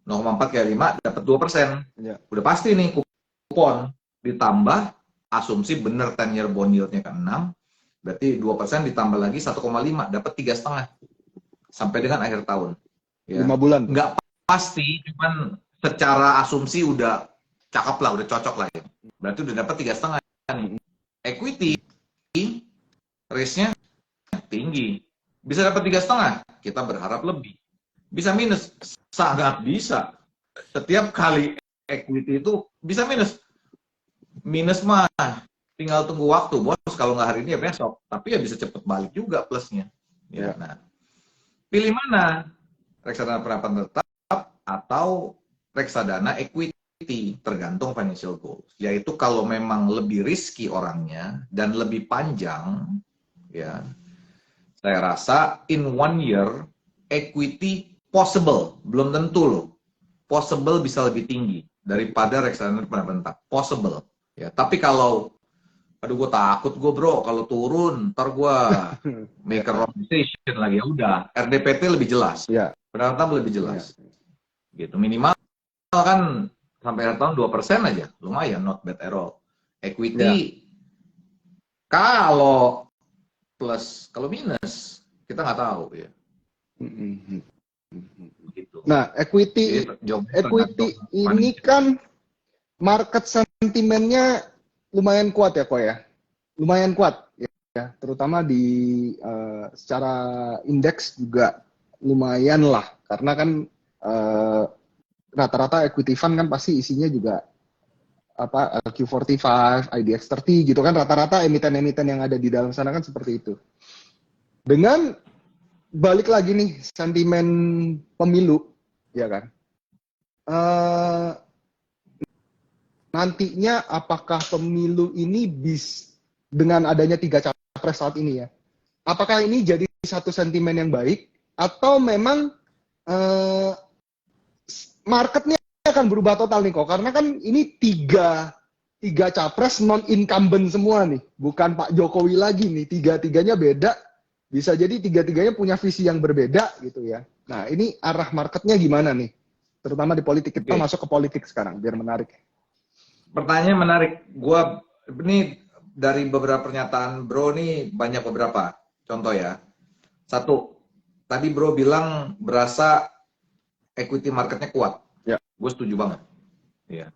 0,4 kali 5 dapat 2%. Ya. Udah pasti nih kupon ditambah asumsi bener 10-year bond yieldnya ke 6, berarti 2% ditambah lagi 1,5 dapat 3,5 sampai dengan akhir tahun. Ya. 5 bulan. Nggak pasti, cuman secara asumsi udah cakep lah, udah cocok lah ya. Berarti udah dapat 3,5 nih. Equity, risk-nya tinggi. Bisa dapat 3,5, kita berharap lebih. Bisa minus, sangat bisa. Setiap kali equity itu bisa minus. Minus mah tinggal tunggu waktu, bos. Kalau nggak hari ini ya besok. Tapi ya bisa cepet balik juga plusnya. Ya. Nah, pilih mana? Reksadana pendapatan tetap atau reksadana equity, tergantung financial goals. Yaitu kalau memang lebih risky orangnya dan lebih panjang, ya, saya rasa in 1 year equity possible, belum tentu loh. Possible bisa lebih tinggi daripada reksadana pendapatan tetap. Possible. Ya, tapi kalau aduh gue takut gue bro kalau turun ntar gue make a wrong decision lagi, ya udah RDPT lebih jelas, Ya. pendapatan lebih jelas, gitu. Minimal kan sampai akhir tahun 2% aja, lumayan, not bad at all. Equity kalau plus, kalau minus kita nggak tahu ya. Gitu. Nah, equity ini kan market sentimennya lumayan kuat ya, kok ya. Lumayan kuat ya, terutama di secara indeks juga lumayan lah, karena kan rata-rata equity fund kan pasti isinya juga apa Q45, IDX30 gitu kan, rata-rata emiten-emiten yang ada di dalam sana kan seperti itu. Dengan balik lagi nih sentimen pemilu, ya kan? Nantinya apakah pemilu ini dengan adanya 3 capres saat ini ya, apakah ini jadi satu sentimen yang baik atau memang marketnya akan berubah total nih kok, karena kan ini tiga capres non incumbent semua nih, bukan Pak Jokowi lagi nih, tiga-tiganya beda, bisa jadi tiga-tiganya punya visi yang berbeda gitu ya. Nah ini arah marketnya gimana nih, terutama di politik, kita masuk ke politik sekarang biar menarik. Pertanyaan menarik, gua ini dari beberapa pernyataan Bro nih banyak beberapa contoh ya. Satu, tadi Bro bilang berasa equity marketnya kuat. Ya. Gue setuju banget. Ya.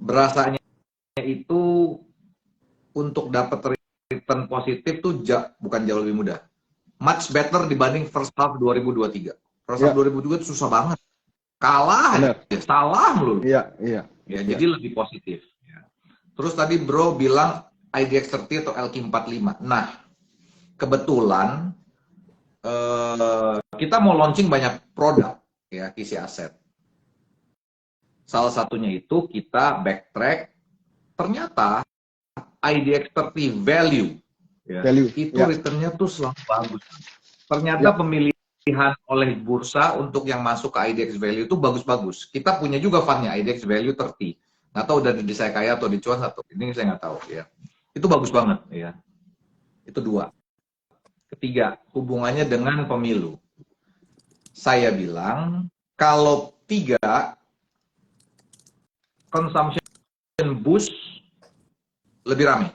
Berasanya itu untuk dapat return positif tuh bukan jauh lebih mudah. Much better dibanding first half 2023. First half 2023 itu susah banget. Kalah, salah mulu. Iya. Ya, jadi lebih positif. Ya. Terus tadi Bro bilang IDX30 atau LQ45. Nah, kebetulan kita mau launching banyak produk ya, kisi aset. Salah satunya itu kita backtrack, ternyata IDX30 value, ya, itu returnnya tuh selalu bagus. Ternyata pemilihan oleh bursa untuk yang masuk ke IDX value itu bagus-bagus. Kita punya juga fundnya IDX value 30. Nggak tahu udah di Saya Kaya atau di Cuan atau ini saya nggak tahu ya. Itu bagus banget ya. Itu 2. Ketiga, hubungannya dengan pemilu. Saya bilang kalau 3, consumption boost lebih ramai.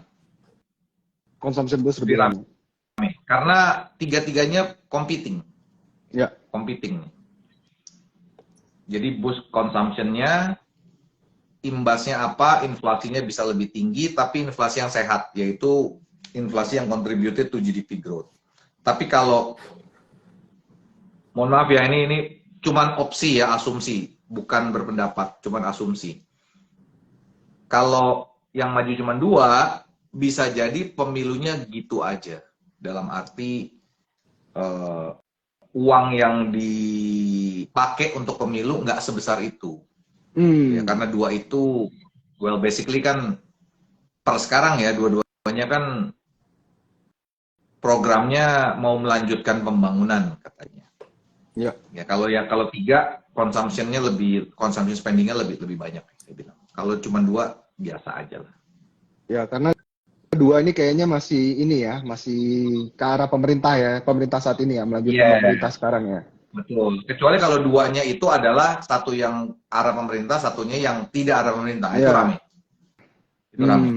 Consumption boost lebih ramai. Karena tiga-tiganya competing. Ya. Competing. Jadi boost consumption-nya, imbasnya apa? Inflasinya bisa lebih tinggi, tapi inflasi yang sehat, yaitu inflasi yang contributed to GDP growth. Tapi kalau, mohon maaf ya, ini cuman opsi ya, asumsi, bukan berpendapat, cuman asumsi. Kalau yang maju cuma 2, bisa jadi pemilunya gitu aja. Dalam arti uang yang dipakai untuk pemilu nggak sebesar itu. Ya, karena 2 itu, well basically kan per sekarang ya, dua-duanya kan programnya mau melanjutkan pembangunan katanya. Ya. Ya kalau 3, consumption spendingnya lebih banyak. Saya bilang. Kalau cuma 2 biasa aja lah. Ya, karena 2 ini kayaknya masih ke arah pemerintah saat ini ya, melanjutkan pemerintah sekarang ya. Betul. Kecuali kalau 2-nya itu adalah satu yang arah pemerintah, satunya yang tidak arah pemerintah. Itu rame. Itu rame.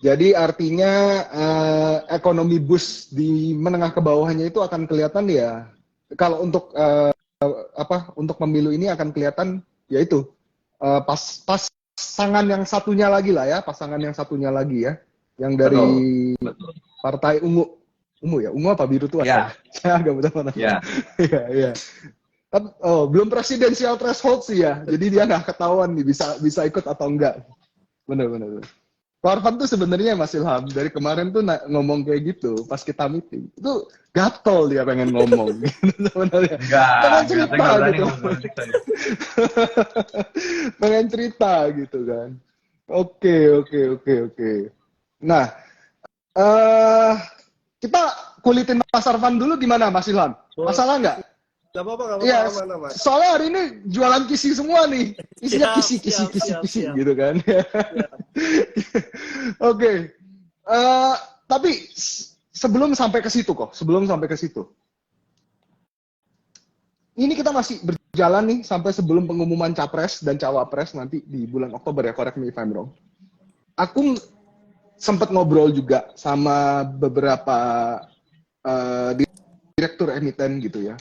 Jadi artinya ekonomi boost di menengah ke bawahnya itu akan kelihatan ya. Kalau untuk untuk pemilu ini akan kelihatan yaitu pasangan yang satunya lagi lah ya, yang dari betul. Partai Ungu apa biru tua? Ya. Saya agak mudah mana. Ya. Iya. Belum presidensial threshold sih ya, jadi dia nggak ketahuan nih bisa ikut atau enggak. Bener. Pak Arfan tuh sebenarnya Mas Ilham dari kemarin tuh ngomong kayak gitu pas kita meeting. Itu gatel dia pengen ngomong gitu sebenarnya. Pengen cerita gitu. Pengen cerita gitu kan. Oke. Nah, kita kulitin Mas Arfan dulu gimana Mas Ilham? Masalah nggak? Gak apa-apa, Iya, Mas. soalnya hari ini jualan kisi semua nih. Isinya kisi gitu kan. Oke. Tapi sebelum sampai ke situ. Ini kita masih berjalan nih sampai sebelum pengumuman capres dan cawapres nanti di bulan Oktober ya, correct me if I'm wrong. Aku sempat ngobrol juga sama beberapa direktur emiten gitu ya,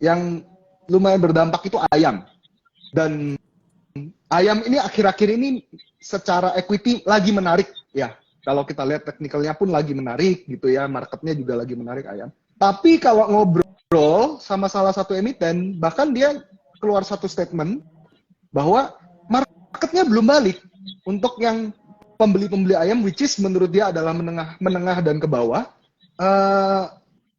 yang lumayan berdampak itu Ayam. Dan Ayam ini akhir-akhir ini secara equity lagi menarik ya. Kalau kita lihat teknikalnya pun lagi menarik gitu ya, marketnya juga lagi menarik Ayam. Tapi kalau ngobrol sama salah satu emiten, bahkan dia keluar satu statement bahwa marketnya belum balik untuk yang pembeli-pembeli ayam, which is menurut dia adalah menengah dan ke bawah.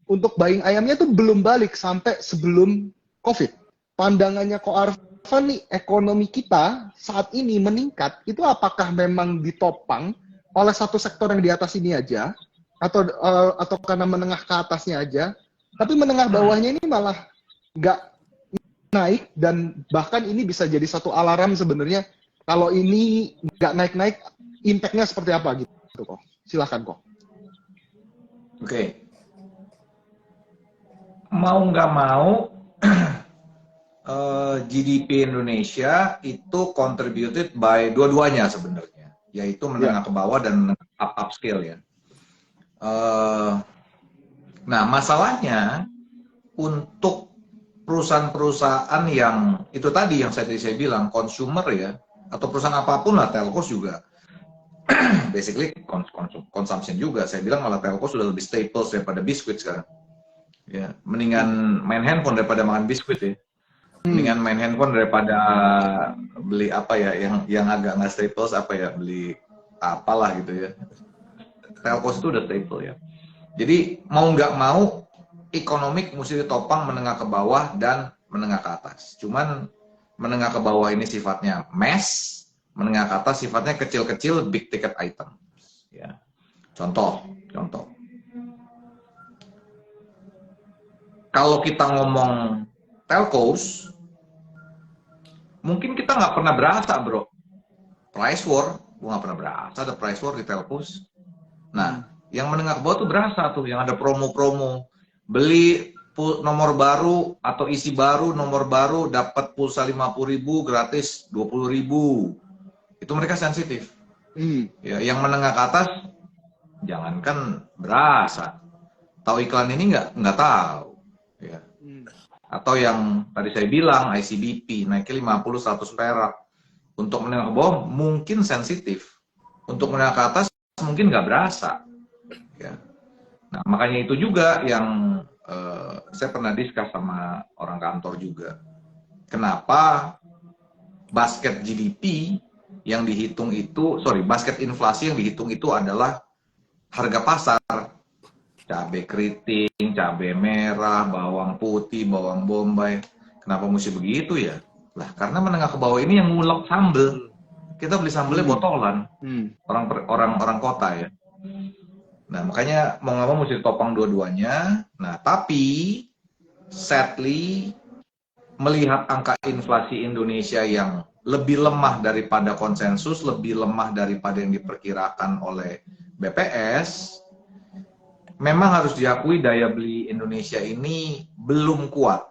Untuk buying ayamnya tuh belum balik sampai sebelum COVID. Pandangannya Ko Arfan nih, ekonomi kita saat ini meningkat, itu apakah memang ditopang oleh satu sektor yang di atas ini aja, atau karena menengah ke atasnya aja, tapi menengah bawahnya ini malah nggak naik, dan bahkan ini bisa jadi satu alarm sebenarnya kalau ini nggak naik-naik, impact-nya seperti apa gitu kok. Silahkan kok. Oke. Mau nggak mau, GDP Indonesia itu contributed by dua-duanya sebenarnya, yaitu menengah ke bawah dan upscale ya. Nah, masalahnya untuk perusahaan-perusahaan yang itu tadi yang saya bilang consumer ya, atau perusahaan apapun lah, telcos juga basically consumption juga. Saya bilang malah telcos sudah lebih staples daripada biskuit sekarang. Ya, mendingan main handphone daripada makan biskuit ya. Mendingan main handphone daripada beli apa ya yang agak nggak staples, apa ya, beli apalah gitu ya. Telcos itu udah staple ya. Jadi mau nggak mau ekonomik mesti ditopang menengah ke bawah dan menengah ke atas. Cuman menengah ke bawah ini sifatnya mass, menengah ke atas sifatnya kecil-kecil big ticket item. Ya. Contoh. Kalau kita ngomong telcos, mungkin kita nggak pernah berasa, bro. Price war, gua nggak pernah berasa ada price war di telcos. Nah, yang menengah ke bawah tuh berasa tuh, yang ada promo-promo. Beli nomor baru atau isi baru, nomor baru, dapat pulsa 50.000 gratis 20.000. Itu mereka sensitif. Ya, yang menengah ke atas, jangankan berasa. Tahu iklan ini nggak tahu. Ya. Atau yang tadi saya bilang, ICBP, naiknya 50-100 perak. Untuk menengah ke bawah mungkin sensitif. Untuk menengah ke atas mungkin nggak berasa. Ya. Nah, makanya itu juga yang saya pernah discuss sama orang kantor juga. Kenapa basket GDP yang dihitung itu, basket inflasi yang dihitung itu adalah harga pasar. Cabai keriting, cabai merah, bawang putih, bawang bombay. Kenapa mesti begitu ya? Lah, karena menengah ke bawah ini yang ngulek sambel. Kita beli sambelnya botolan. Orang kota ya. Nah, makanya mau nggak mau mesti topang dua-duanya. Nah, tapi sadly melihat angka inflasi Indonesia yang lebih lemah daripada konsensus, lebih lemah daripada yang diperkirakan oleh BPS, memang harus diakui daya beli Indonesia ini belum kuat.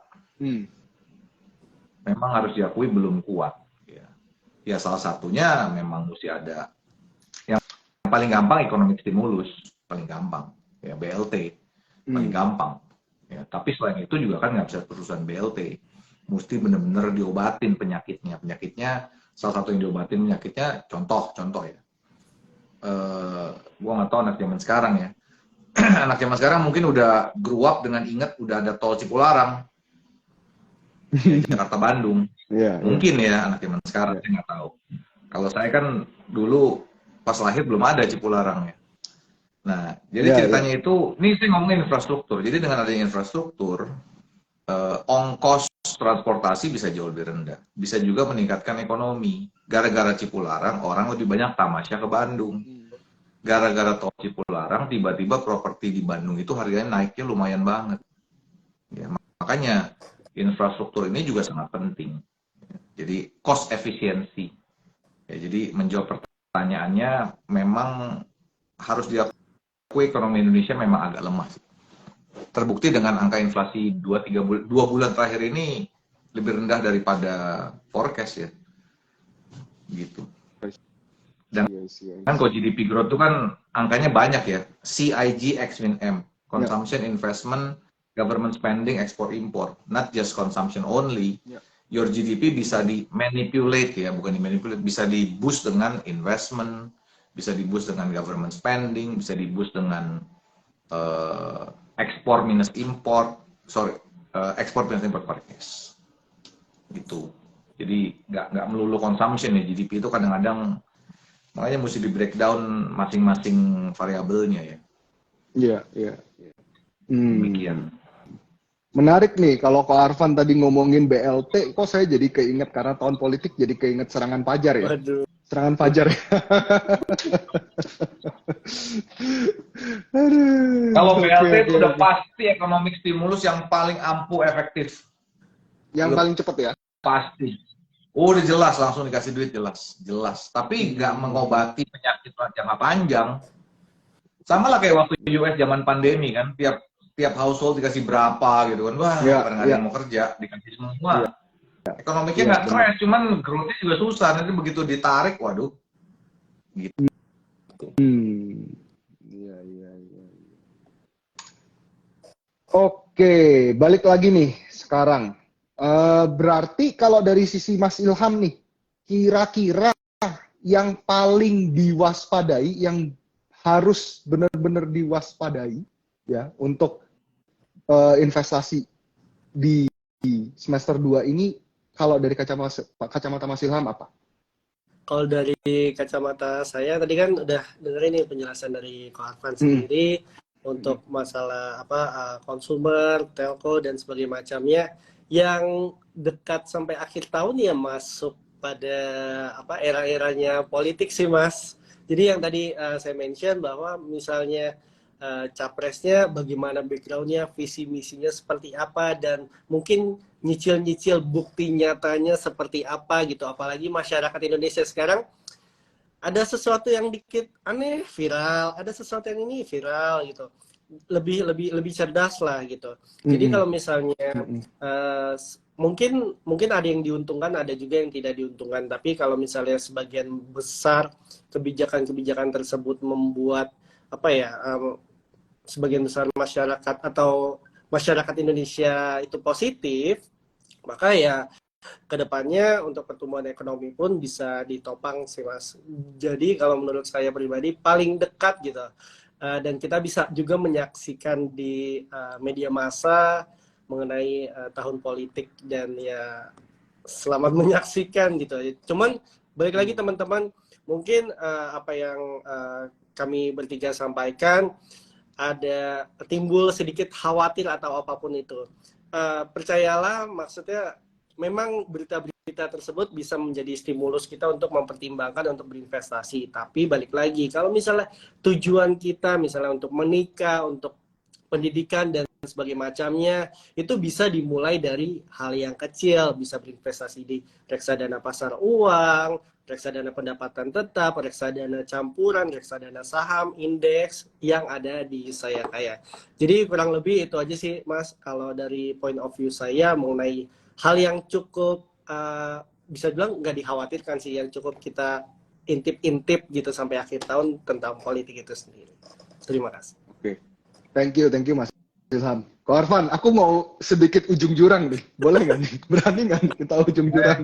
Memang harus diakui belum kuat. Ya salah satunya memang mesti ada yang paling gampang economic stimulus, paling gampang ya, BLT paling gampang ya. Tapi selain itu juga kan nggak bisa terusan BLT, mesti benar-benar diobatin penyakitnya. Salah satu yang diobatin penyakitnya, contoh ya, gua nggak tahu anak zaman sekarang ya. Anak zaman sekarang mungkin udah grow up dengan ingat udah ada tol Cipularang ya, Jakarta Bandung. Mungkin ya anak zaman sekarang, saya nggak tahu. Kalau saya kan dulu pas lahir belum ada Cipularang ya. Nah, jadi ceritanya itu, ini saya ngomongin infrastruktur. Jadi dengan adanya infrastruktur, ongkos transportasi bisa jauh lebih rendah. Bisa juga meningkatkan ekonomi. Gara-gara Cipularang, orang lebih banyak tamasya ke Bandung. Gara-gara tol Cipularang, tiba-tiba properti di Bandung itu harganya naiknya lumayan banget. Ya, makanya infrastruktur ini juga sangat penting. Jadi cost efficiency. Ya, jadi menjawab pertanyaannya, memang harus diakui ekonomi Indonesia memang agak lemah. Terbukti dengan angka inflasi 2 bulan terakhir ini lebih rendah daripada forecast ya, gitu. Dan kan kalau GDP growth itu kan angkanya banyak ya, CIG X min M, consumption, investment, government spending, export import, not just consumption only. Your GDP bisa di manipulate ya, bukan di manipulate, bisa di boost dengan investment, bisa di boost dengan government spending, bisa di boost dengan ekspor minus import, ekspor minus import purchase, gitu. Jadi nggak melulu consumption ya, GDP itu kadang-kadang makanya mesti di breakdown masing-masing variabelnya ya. Iya. Demikian. Menarik nih, kalau Ko Arfan tadi ngomongin BLT, kok saya jadi keinget karena tahun politik jadi keinget serangan Fajar ya? Waduh. Serangan Fajar ya? Aduh. Kalau BLT itu Oke. udah pasti economic stimulus yang paling ampuh efektif. Yang paling cepat ya? Pasti. Oh, udah jelas, langsung dikasih duit, jelas. Tapi nggak mengobati penyakit jangka panjang. Sama lah kayak waktu US zaman pandemi kan, tiap household dikasih berapa gitu kan, wah, pada nggak ada yang mau kerja, dikasih semua. Ekonomiknya nggak crash, cuman growth-nya juga susah. Nanti begitu ditarik, waduh. Gitu. Iya. Oke, balik lagi nih sekarang. Berarti kalau dari sisi Mas Ilham nih, kira-kira yang paling diwaspadai, yang harus benar-benar diwaspadai ya untuk investasi di semester 2 ini, kalau dari kacamata Mas Ilham apa? Kalau dari kacamata saya tadi kan udah dengerin nih penjelasan dari Ko Arfan sendiri untuk masalah konsumer, telco dan sebagainya macamnya yang dekat sampai akhir tahun ya masuk pada era-eranya politik sih Mas. Jadi yang tadi saya mention bahwa misalnya capresnya bagaimana background-nya, visi misinya seperti apa, dan mungkin nyicil-nyicil bukti nyatanya seperti apa gitu. Apalagi masyarakat Indonesia sekarang ada sesuatu yang dikit aneh viral, ada sesuatu yang ini viral gitu. Lebih cerdas lah gitu. Jadi kalau misalnya mungkin ada yang diuntungkan, ada juga yang tidak diuntungkan. Tapi kalau misalnya sebagian besar kebijakan-kebijakan tersebut membuat sebagian besar masyarakat atau masyarakat Indonesia itu positif, maka ya kedepannya untuk pertumbuhan ekonomi pun bisa ditopang sih Mas. Jadi kalau menurut saya pribadi paling dekat gitu, dan kita bisa juga menyaksikan di media massa mengenai tahun politik, dan ya selamat menyaksikan gitu. Cuman balik lagi teman-teman, mungkin apa yang kami bertiga sampaikan ada timbul sedikit khawatir atau apapun itu. Percayalah, maksudnya memang berita-berita tersebut bisa menjadi stimulus kita untuk mempertimbangkan untuk berinvestasi. Tapi balik lagi, kalau misalnya tujuan kita misalnya untuk menikah, untuk pendidikan dan sebagainya macamnya, itu bisa dimulai dari hal yang kecil, bisa berinvestasi di reksadana pasar uang, reksadana pendapatan tetap, reksadana campuran, reksadana saham, indeks yang ada di Saya Kaya. Jadi kurang lebih itu aja sih Mas, kalau dari point of view saya mengenai hal yang cukup bisa bilang nggak dikhawatirkan sih, yang cukup kita intip-intip gitu sampai akhir tahun tentang politik itu sendiri. Terima kasih. Oke, thank you Mas Ilham. Ko Arfan, aku mau sedikit ujung jurang nih, boleh nggak nih? Berani nggak nih kita ujung jurang?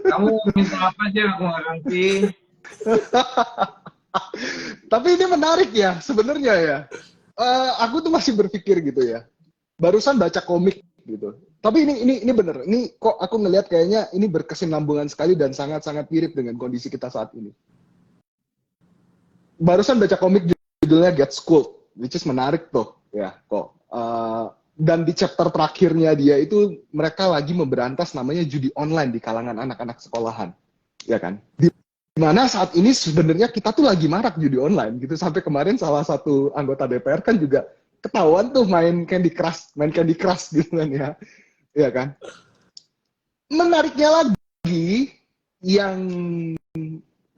Kamu minta apa aja, aku nggak ngerti. Tapi ini menarik ya, sebenarnya ya. Aku tuh masih berpikir gitu ya. Barusan baca komik gitu. Tapi ini bener. Ini kok aku ngelihat kayaknya ini berkesinambungan sekali dan sangat-sangat mirip dengan kondisi kita saat ini. Barusan baca komik judulnya Get Schooled, which is menarik tuh ya kok. Dan di chapter terakhirnya dia itu mereka lagi memberantas namanya judi online di kalangan anak-anak sekolahan, ya kan? Di mana saat ini sebenarnya kita tuh lagi marak judi online gitu, sampai kemarin salah satu anggota DPR kan juga ketahuan tuh main Candy Crush gitu kan ya kan? Menariknya lagi yang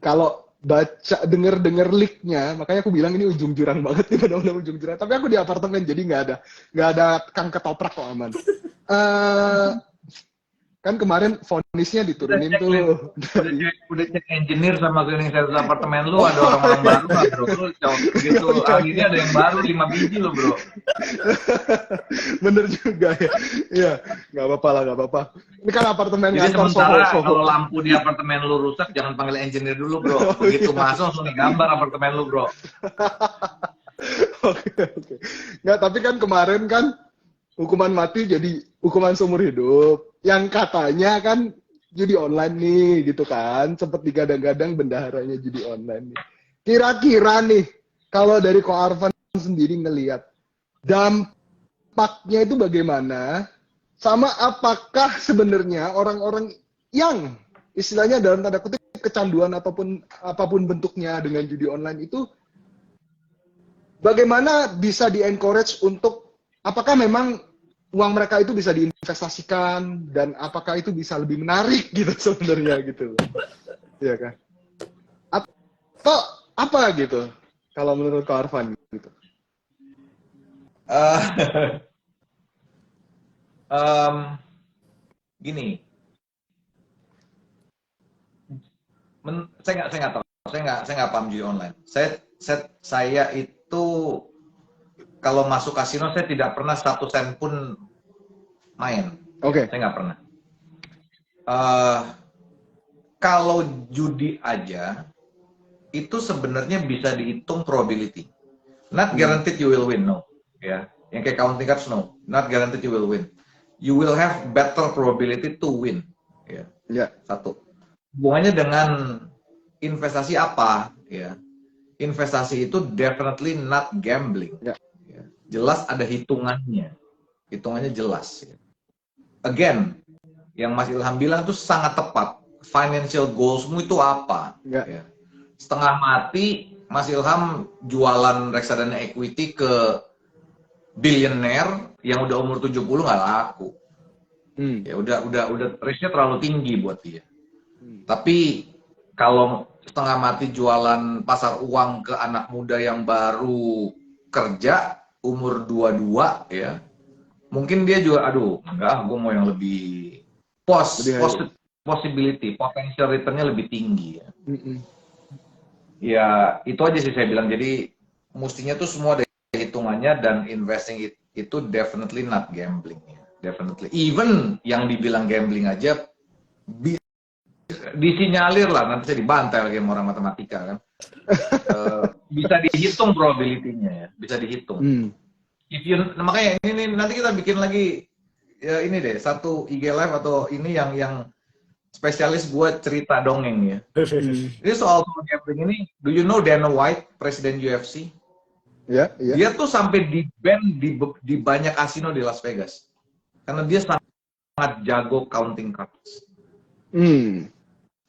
kalau baca denger leak-nya, makanya aku bilang ini ujung jurang banget nih, benar-benar ujung jurang. Tapi aku di apartemen jadi nggak ada kang ketoprak kok, aman. Kan kemarin vonisnya diturunin Udah cek, Lin. tuh. Udah cek engineer sama cleaning service apartemen lu, ada orang-orang baru nggak bro? Lu jawab begitu, akhirnya ada yang baru 5 biji lo bro. Bener juga ya. Iya, nggak apa-apa lah, nggak apa-apa. Ini kan apartemen Jadi kantor sementara Soho. kalau lampu di apartemen lu rusak, jangan panggil engineer dulu bro. Begitu masuk langsung digambar apartemen lu bro. Oke. Nggak, tapi kan kemarin kan hukuman mati jadi hukuman seumur hidup. Yang katanya kan judi online nih, gitu kan. Sempet digadang-gadang bendaharanya judi online nih. Kira-kira nih, kalau dari Ko Arfan sendiri ngelihat dampaknya itu bagaimana? Sama apakah sebenarnya orang-orang yang istilahnya dalam tanda kutip kecanduan ataupun apapun bentuknya dengan judi online itu bagaimana bisa di-encourage untuk apakah memang uang mereka itu bisa diinvestasikan dan apakah itu bisa lebih menarik gitu sebenarnya gitu. Iya kan? Atau apa gitu kalau menurut Kak Arfan gitu. Gini, saya nggak tahu, saya nggak paham judi online. Saya itu kalau masuk kasino saya tidak pernah 1 sen pun main. Oke. Saya nggak pernah. Kalau judi aja itu sebenarnya bisa dihitung probability. Not guaranteed you will win, no. Ya, yang kayak counting cards, no. Not guaranteed you will win. You will have better probability to win. Ya. Ya. Satu. Hubungannya dengan investasi apa? Ya. Investasi itu definitely not gambling. Ya. Ya. Jelas ada hitungannya. Hitungannya jelas. Ya. Again, yang Mas Ilham bilang itu sangat tepat. Financial goalsmu itu apa? Ya. Ya. Setengah mati, Mas Ilham jualan reksadana equity ke bilioner yang udah umur 70 nggak laku. Ya udah risknya terlalu tinggi buat dia. Tapi kalau setengah mati jualan pasar uang ke anak muda yang baru kerja umur 22 ya, mungkin dia juga aduh enggak, gue mau yang lebih possibility, potential returnnya lebih tinggi ya. Ya itu aja sih saya bilang. Jadi mestinya tuh semua ada hitungannya dan investing itu definitely not gambling ya. Definitely. Even yang dibilang gambling aja disinyalir lah, nanti saya dibantai lagi sama orang matematika kan. Bisa dihitung probability-nya ya, bisa dihitung. Makanya ini nanti kita bikin lagi ya ini deh, satu IG live atau ini yang spesialis buat cerita dongeng ya. Ini soal gambling ini, do you know Dana White, presiden UFC? Ya. Dia tuh sampai di-ban di banyak kasino di Las Vegas. Karena dia sangat jago counting cards.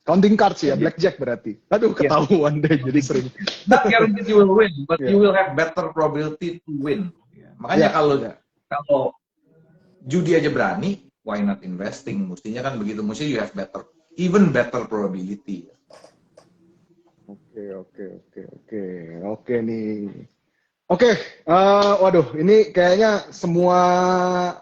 Counting cards ya, blackjack berarti. Aduh, ketahuan deh jadi sering. Not guaranteed you will win, but you will have better probability to win. Makanya kalau judi aja berani, why not investing? Mestinya kan begitu, mestinya you have even better probability. Oke nih. Waduh, ini kayaknya semua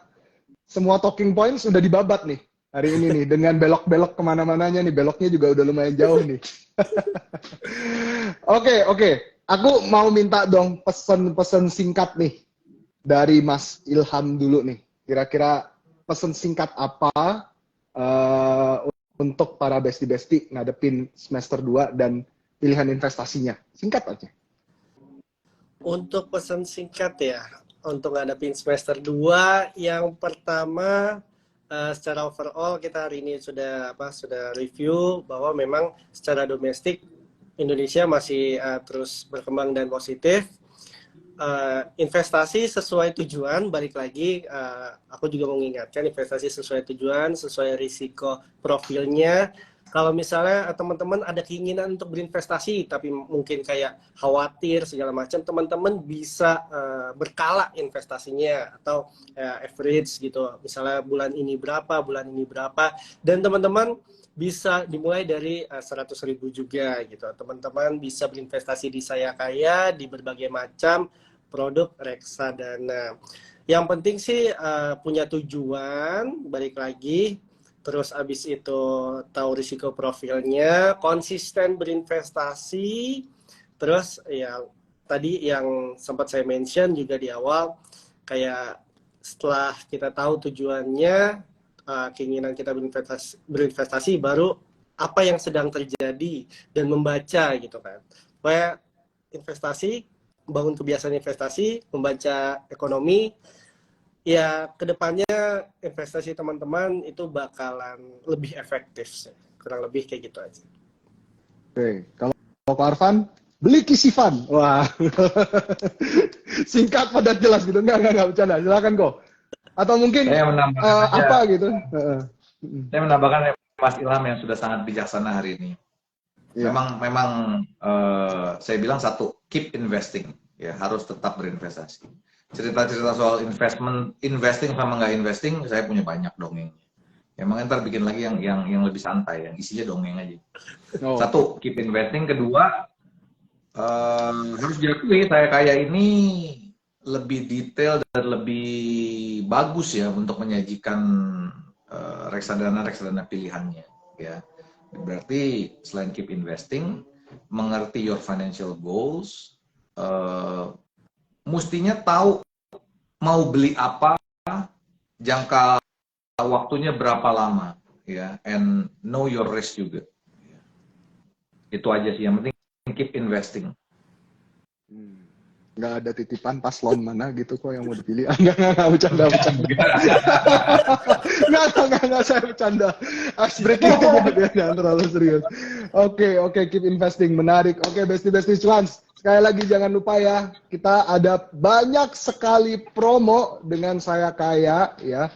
talking points sudah dibabat nih hari ini nih dengan belok-belok kemana-mananya nih, beloknya juga udah lumayan jauh nih. Oke. Aku mau minta dong pesan singkat nih dari Mas Ilham dulu nih. Kira-kira pesan singkat apa untuk para besti-besti ngadepin semester 2 dan pilihan investasinya? Singkat aja. Untuk pesan singkat ya, untuk ngadepin semester 2, yang pertama secara overall kita hari ini sudah review bahwa memang secara domestik Indonesia masih terus berkembang dan positif. Investasi sesuai tujuan, balik lagi aku juga mengingatkan investasi sesuai tujuan, sesuai risiko profilnya. Kalau misalnya teman-teman ada keinginan untuk berinvestasi tapi mungkin kayak khawatir segala macam, teman-teman bisa berkala investasinya atau average gitu. Misalnya bulan ini berapa, dan teman-teman bisa dimulai dari 100.000 juga gitu. Teman-teman bisa berinvestasi di Saya Kaya, di berbagai macam produk reksadana. Yang penting sih punya tujuan, balik lagi. terus abis itu tahu risiko profilnya, konsisten berinvestasi, terus ya tadi yang sempat saya mention juga di awal, kayak setelah kita tahu tujuannya, keinginan kita berinvestasi, baru apa yang sedang terjadi dan membaca gitu kan. Supaya investasi, bangun kebiasaan investasi, membaca ekonomi, ya kedepannya investasi teman-teman itu bakalan lebih efektif sih. Kurang lebih kayak gitu aja. Oke, kalau Ko Arfan, beli Kisifan. Wah, singkat padat jelas gitu. Enggak bercanda. Silakan kok. Atau mungkin Saya menambahkan aja, apa gitu. saya menambahkan Mas Ilham yang sudah sangat bijaksana hari ini. Iya. Memang saya bilang satu, keep investing, ya harus tetap berinvestasi. Cerita-cerita soal investing sama nggak investing, saya punya banyak dongeng. Emang ntar bikin lagi yang lebih santai, yang isinya dongeng aja. Oh. Satu, keep investing. Kedua, harus diakui saya kayak ini lebih detail dan lebih bagus ya untuk menyajikan reksadana pilihannya. Ya, berarti selain keep investing, mengerti your financial goals, mestinya tahu mau beli apa, jangka waktunya berapa lama, ya, and know your risk juga. Itu aja sih, yang penting keep investing. Nggak ada titipan paslon mana gitu kok yang mau dipilih. Nggak, bercanda. Nggak, saya bercanda. Ice breaking aja, jangan terlalu serius. Oke, keep investing, menarik. Oke, bestie cuans. Sekali lagi jangan lupa ya, kita ada banyak sekali promo dengan Saya Kaya ya.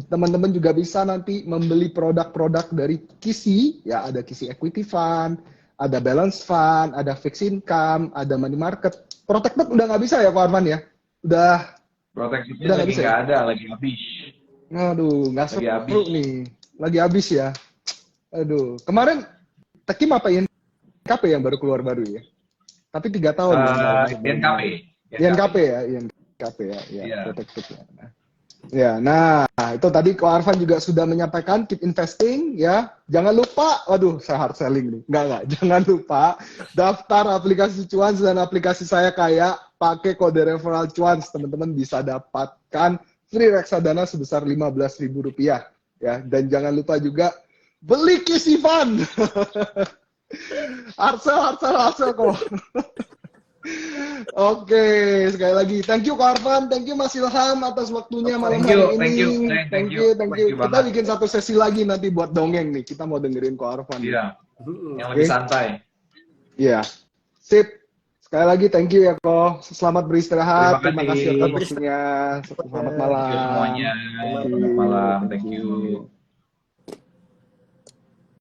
Teman-teman juga bisa nanti membeli produk-produk dari Kisi, ya ada Kisi Equity Fund, ada Balance Fund, ada Fixed Income, ada Money Market. Protected udah nggak bisa ya Pak Arman ya? Udah Proteksinya lagi nggak ada, lagi habis. Aduh, nggak seru nih. Lagi habis ya. Aduh, kemarin Tekim apa INKP yang baru keluar baru ya? Tapi 3 tahun. INKP ya. Ya. Protected ya. Ya, nah itu tadi Ko Arfan juga sudah menyampaikan keep investing ya. Jangan lupa, waduh saya hard selling nih. Enggak, jangan lupa daftar aplikasi Cuans dan aplikasi Saya Kaya, pakai kode referral Cuans, teman-teman bisa dapatkan free reksadana sebesar Rp15.000 ya. Dan jangan lupa juga beli Kisifan. Harsel kok. Oke, sekali lagi thank you Ko Arfan, thank you Mas Ilham atas waktunya malam hari ini. Thank you. Kita bikin satu sesi lagi nanti buat dongeng nih. Kita mau dengerin Ko Arfan. Iya. Yang lebih santai. Iya. Sip. Sekali lagi thank you ya Ko. Selamat beristirahat. Terima kasih atas waktunya. Selamat malam. Thank you semuanya. Selamat malam. Thank you.